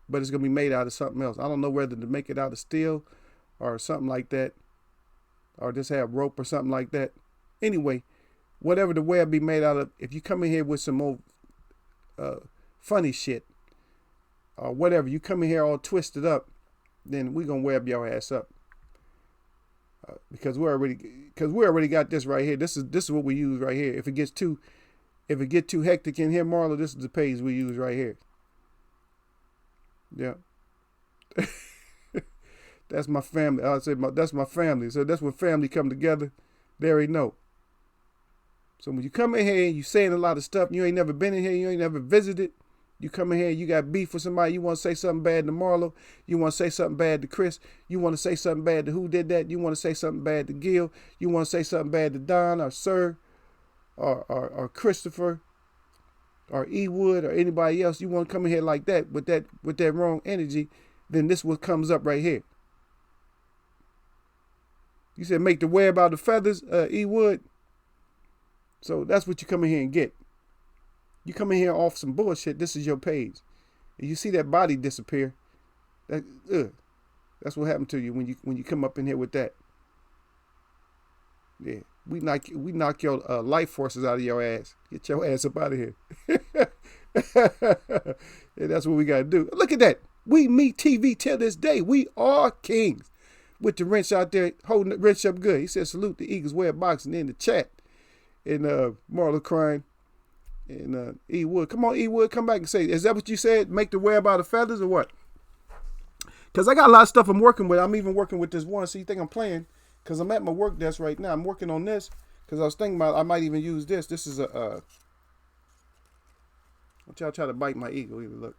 but it's gonna be made out of something else. I don't know whether to make it out of steel or something like that, or just have rope or something like that. Anyway, whatever the web be made out of, if you come in here with some more funny shit or whatever, you come in here all twisted up, then we gonna web your ass up because we already got this right here. This is what we use right here. If it get too hectic in here, Marla, this is the page we use right here. Yeah. That's my family. I said that's my family. So that's when family come together. They already know. So when you come in here and you saying a lot of stuff, you ain't never been in here, you ain't never visited. You come in here, you got beef with somebody, you want to say something bad to Marlo, you want to say something bad to Chris, you want to say something bad to who did that, you want to say something bad to Gil, you want to say something bad to Don or Sir or Christopher or E. Wood or anybody else, you want to come in here like that with that wrong energy, then this what comes up right here. You said make the web out of feathers, E. Wood. So that's what you come in here and get. You come in here off some bullshit, this is your page. And you see that body disappear. That's what happened to you when you come up in here with that. Yeah, we knock your life forces out of your ass. Get your ass up out of here. Yeah, that's what we got to do. Look at that. We meet TV till this day. We are kings. With the wrench out there, holding the wrench up good. He said, salute the Eagles Web Boxing in the chat. And Marla crying. And E. Wood. Come on, E. Wood, come back and say, is that what you said? Make the web out of feathers or what? Because I got a lot of stuff I'm working with. I'm even working with this one. So you think I'm playing? Because I'm at my work desk right now. I'm working on this. Because I was thinking about I might even use this. This is a... y'all try to bite my eagle. Even look.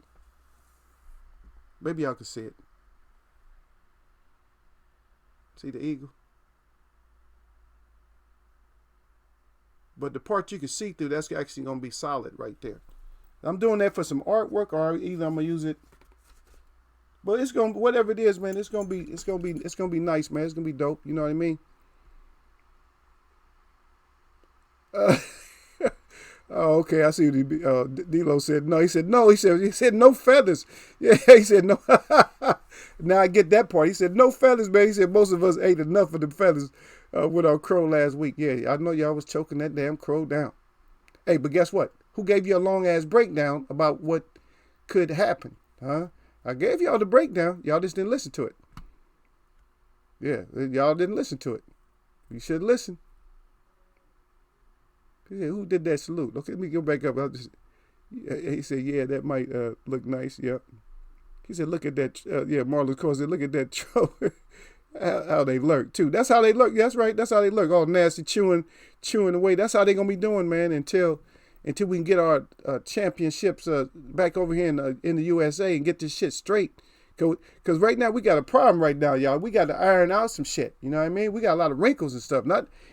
Maybe y'all can see it. See the eagle? But the part you can see through, that's actually going to be solid right there. I'm doing that for some artwork, or either I'm going to use it. But it's going to, whatever it is, man, it's going to be nice, man. It's going to be dope. You know what I mean? Oh, okay. I see what D-Lo said. No, he said no. He said no feathers. Yeah, he said no. Now I get that part. He said no feathers, man. He said most of us ate enough of the feathers with our crow last week. Yeah, I know y'all was choking that damn crow down. Hey, but guess what? Who gave you a long ass breakdown about what could happen? Huh? I gave y'all the breakdown. Y'all just didn't listen to it. Yeah, y'all didn't listen to it. You should listen. Yeah, who did that salute? Okay, let me go back up. He said, yeah, that might look nice. Yep. He said, look at that. Yeah, Marlon Cole said, look at that troll. How they lurk, too. That's how they look. That's right. That's how they look. All nasty, chewing away. That's how they going to be doing, man, until we can get our championships back over here in the USA and get this shit straight. Because right now, we got a problem right now, y'all. We got to iron out some shit. You know what I mean? We got a lot of wrinkles and stuff.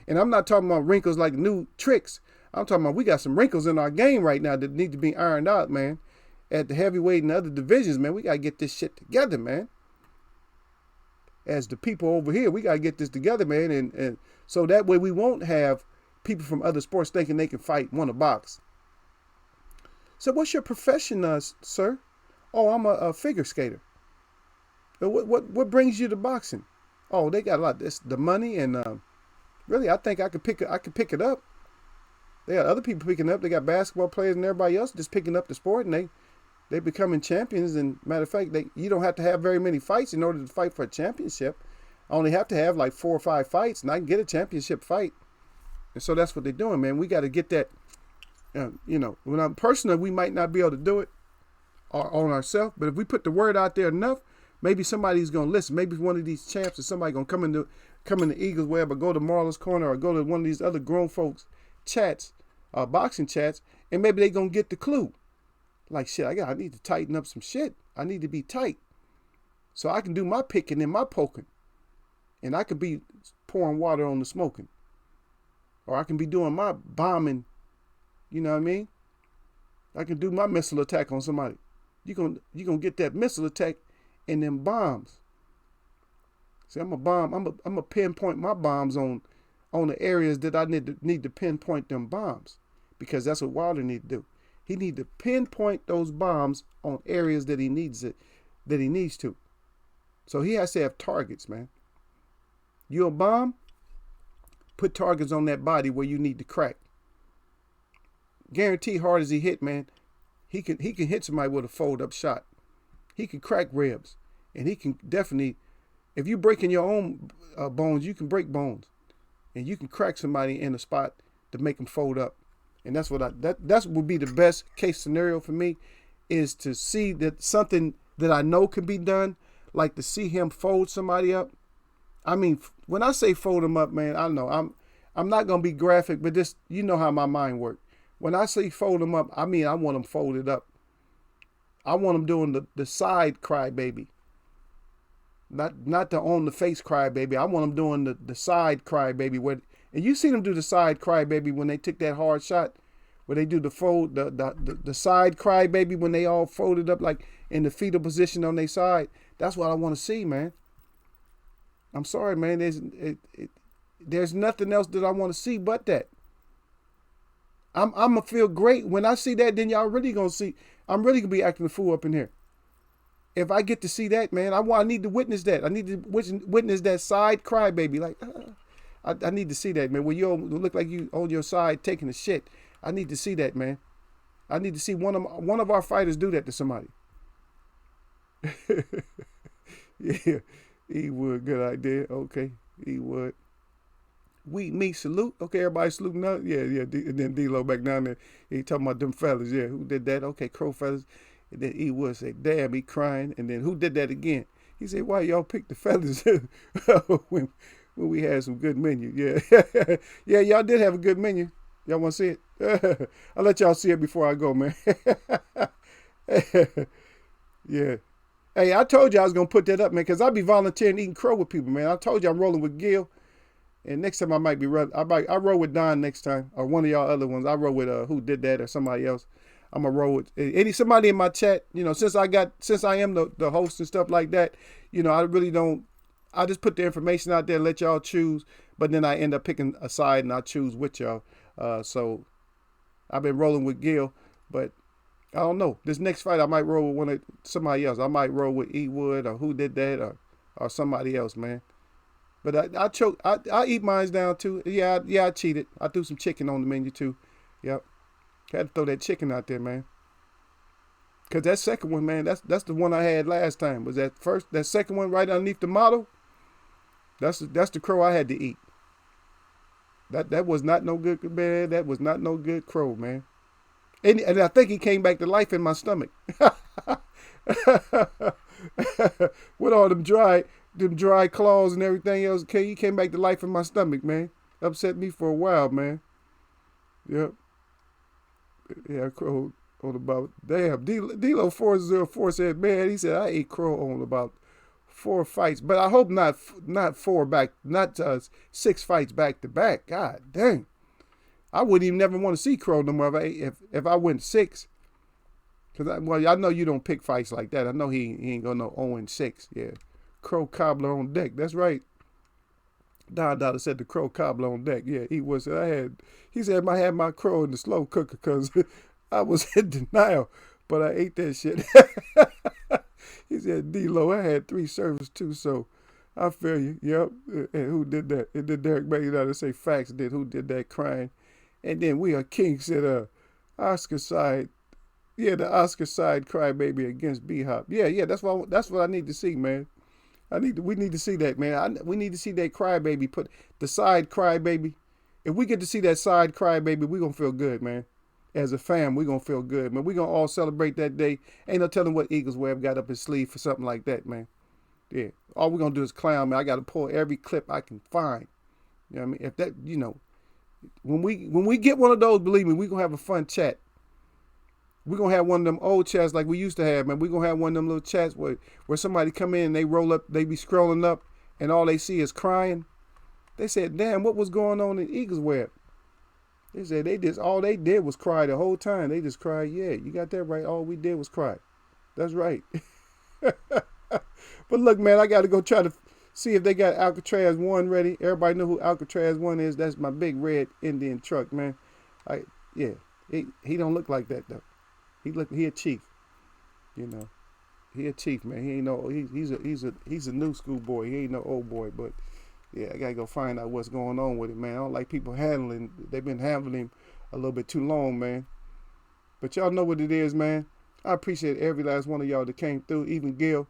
And I'm not talking about wrinkles like new tricks. I'm talking about we got some wrinkles in our game right now that need to be ironed out, man. At the heavyweight and other divisions, man, we got to get this shit together, man. As the people over here, we got to get this together, man. And so that way we won't have people from other sports thinking they can want to box. So what's your profession, sir? Oh, I'm a figure skater. What brings you to boxing? Oh, they got a lot. This the money and really, I think I could pick it up. They got other people picking up. They got basketball players and everybody else just picking up the sport, and they becoming champions. And matter of fact, you don't have to have very many fights in order to fight for a championship. I only have to have like 4 or 5 fights, and I can get a championship fight. And so that's what they're doing, man. We got to get that. When I'm personally, we might not be able to do it on ourselves, but if we put the word out there enough, maybe somebody's gonna listen. Maybe one of these champs or somebody gonna come in the Eagles web or go to Marlon's Corner or go to one of these other grown folks chats, boxing chats, and maybe they gonna get the clue. Like shit, I need to tighten up some shit. I need to be tight, so I can do my picking and my poking, and I could be pouring water on the smoking, or I can be doing my bombing. You know what I mean? I can do my missile attack on somebody. You gonna get that missile attack and them bombs. See, I'm a pinpoint my bombs on the areas that I need to pinpoint them bombs, because that's what Wilder need to do. He need to pinpoint those bombs on areas that he needs to. So he has to have targets, man. You a bomb? Put targets on that body where you need to crack. Guarantee hard as he hit, man, he can hit somebody with a fold up shot. He can crack ribs, and he can definitely, if you breaking your own bones, you can break bones, and you can crack somebody in a spot to make them fold up. And that's what that would be the best case scenario for me, is to see that something that I know can be done, like to see him fold somebody up. I mean, when I say fold them up, man, I know I'm not gonna be graphic, but this, you know how my mind works. When I say fold them up, I mean I want them folded up. I want them doing the side cry baby. Not the on the face cry baby. I want them doing the side cry baby. And you see them do the side cry baby when they took that hard shot, where they do the fold, the side cry baby when they all folded up like in the fetal position on their side. That's what I want to see, man. I'm sorry, man. There's nothing else that I want to see but that. I'm gonna feel great when I see that. Then y'all really gonna see. I'm really gonna be acting a fool up in here. If I get to see that, man, I need to witness that. I need to witness that side cry baby. Like, I need to see that, man. When you look like you on your side taking a shit, I need to see that, man. I need to see one of our fighters do that to somebody. Yeah, he would. Good idea. Okay, he would. Me salute. Okay, everybody saluting out. Yeah. And then D-Lo back down there. He talking about them fellas. Yeah, who did that? Okay, Crow fellas. And then he would say, damn, he crying. And then who did that again? He said, why y'all pick the fellas when we had some good menu? Yeah. Yeah, y'all did have a good menu. Y'all want to see it? I'll let y'all see it before I go, man. Yeah. Hey, I told you I was going to put that up, man, because I be volunteering eating crow with people, man. I told you I'm rolling with Gil. And next time I might be running. I roll with Don next time, or one of y'all other ones. I roll with who did that or somebody else. I'm gonna roll with somebody in my chat. You know, since I am the host and stuff like that. You know, I really don't. I just put the information out there, let y'all choose. But then I end up picking a side and I choose with y'all. So I've been rolling with Gil, but I don't know. This next fight I might roll with somebody else. I might roll with E Wood or who did that or somebody else, man. But I eat mines down too. Yeah, I cheated. I threw some chicken on the menu too. Yep. Had to throw that chicken out there, man. Cause that second one, man, that's the one I had last time. Was that second one right underneath the model? That's the crow I had to eat. That was not no good, man. That was not no good crow, man. And I think he came back to life in my stomach. With all them dry claws and everything else. Okay, he came back to life in my stomach, man. Upset me for a while, man. Yep. Yeah, crow on about, damn, D-Lo 404 said, man, he said, I ate crow on about 4 fights, but I hope not 4 back, not 6 fights back to back. God dang. I wouldn't even never want to see crow no more if I went 6. Because I know you don't pick fights like that. I know he ain't going no 0-6. Yeah. Crow cobbler on deck. That's right. Don Dollar said the crow cobbler on deck. Yeah, he was. He said I had my crow in the slow cooker because I was in denial, but I ate that shit. He said, D-Lo, I had 3 servers too, so I feel you. Yep. And who did that? And then Derek McIntyre say facts did. Who did that crying? And then we are King said, Oscar side. Yeah, the Oscar side crybaby against B-Hop. Yeah, that's what I need to see, man. We need to see that, man. We need to see that crybaby put the side crybaby. If we get to see that side crybaby, we gonna feel good, man. As a fam, we gonna feel good, man. We gonna all celebrate that day. Ain't no telling what Eagles Web got up his sleeve for something like that, man. Yeah. All we gonna do is clown, man. I gotta pull every clip I can find. You know what I mean? If that, when we get one of those, believe me, we gonna have a fun chat. We're going to have one of them old chats like we used to have, man. We're going to have one of them little chats where somebody come in and they roll up, they be scrolling up, and all they see is crying. They said, damn, what was going on in Eagles Web? They said all they did was cry the whole time. They just cried. Yeah, you got that right. All we did was cry. That's right. But look, man, I got to go try to see if they got Alcatraz 1 ready. Everybody know who Alcatraz 1 is. That's my big red Indian truck, man. He don't look like that, though. He a chief, He a chief, man. He ain't no he's a new school boy. He ain't no old boy, but yeah, I gotta go find out what's going on with it, man. I don't like people they've been handling him a little bit too long, man. But y'all know what it is, man. I appreciate every last one of y'all that came through, even Gil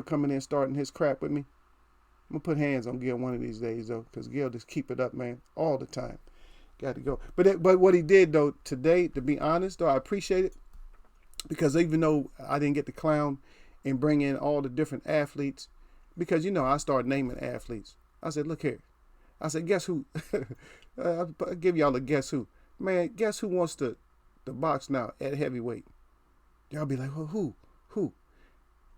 coming in starting his crap with me. I'm gonna put hands on Gil one of these days though, because Gil just keep it up, man, all the time. Got to go. But what he did, though, today, to be honest, though, I appreciate it. Because even though I didn't get to clown and bring in all the different athletes, because, I started naming athletes. I said, look here. I said, guess who? I'll give y'all a guess who. Man, guess who wants to box now at heavyweight? Y'all be like, well, who?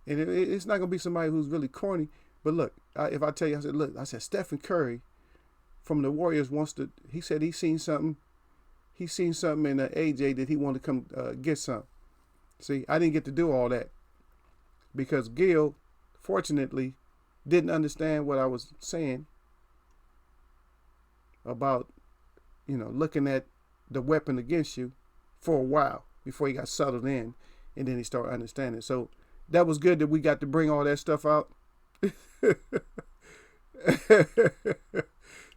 And it's not going to be somebody who's really corny. But look, if I tell you, I said, Stephen Curry from the Warriors he said he seen something in AJ that he wanted to come get some. See, I didn't get to do all that because Gil, fortunately, didn't understand what I was saying about, looking at the weapon against you for a while before he got settled in, and then he started understanding. So that was good that we got to bring all that stuff out.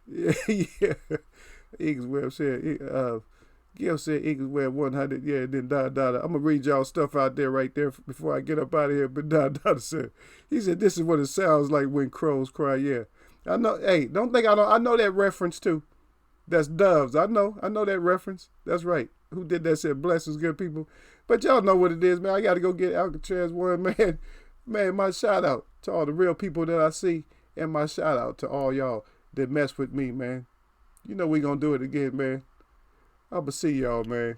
Yeah. Eagles Web said, Gil said Eagles Web 100. Yeah, and then Don Dada. I'm going to read y'all stuff out there right there before I get up out of here. But Don Dada said, he said, this is what it sounds like when crows cry. Yeah. I know. Hey, don't think I know that reference too. That's Doves. I know that reference. That's right. Who did that said blessings, good people. But y'all know what it is, man. I got to go get Alcatraz 1, man. Man, my shout out to all the real people that I see, and my shout out to all y'all that mess with me, man. We gonna do it again, man. I'ma see y'all, man.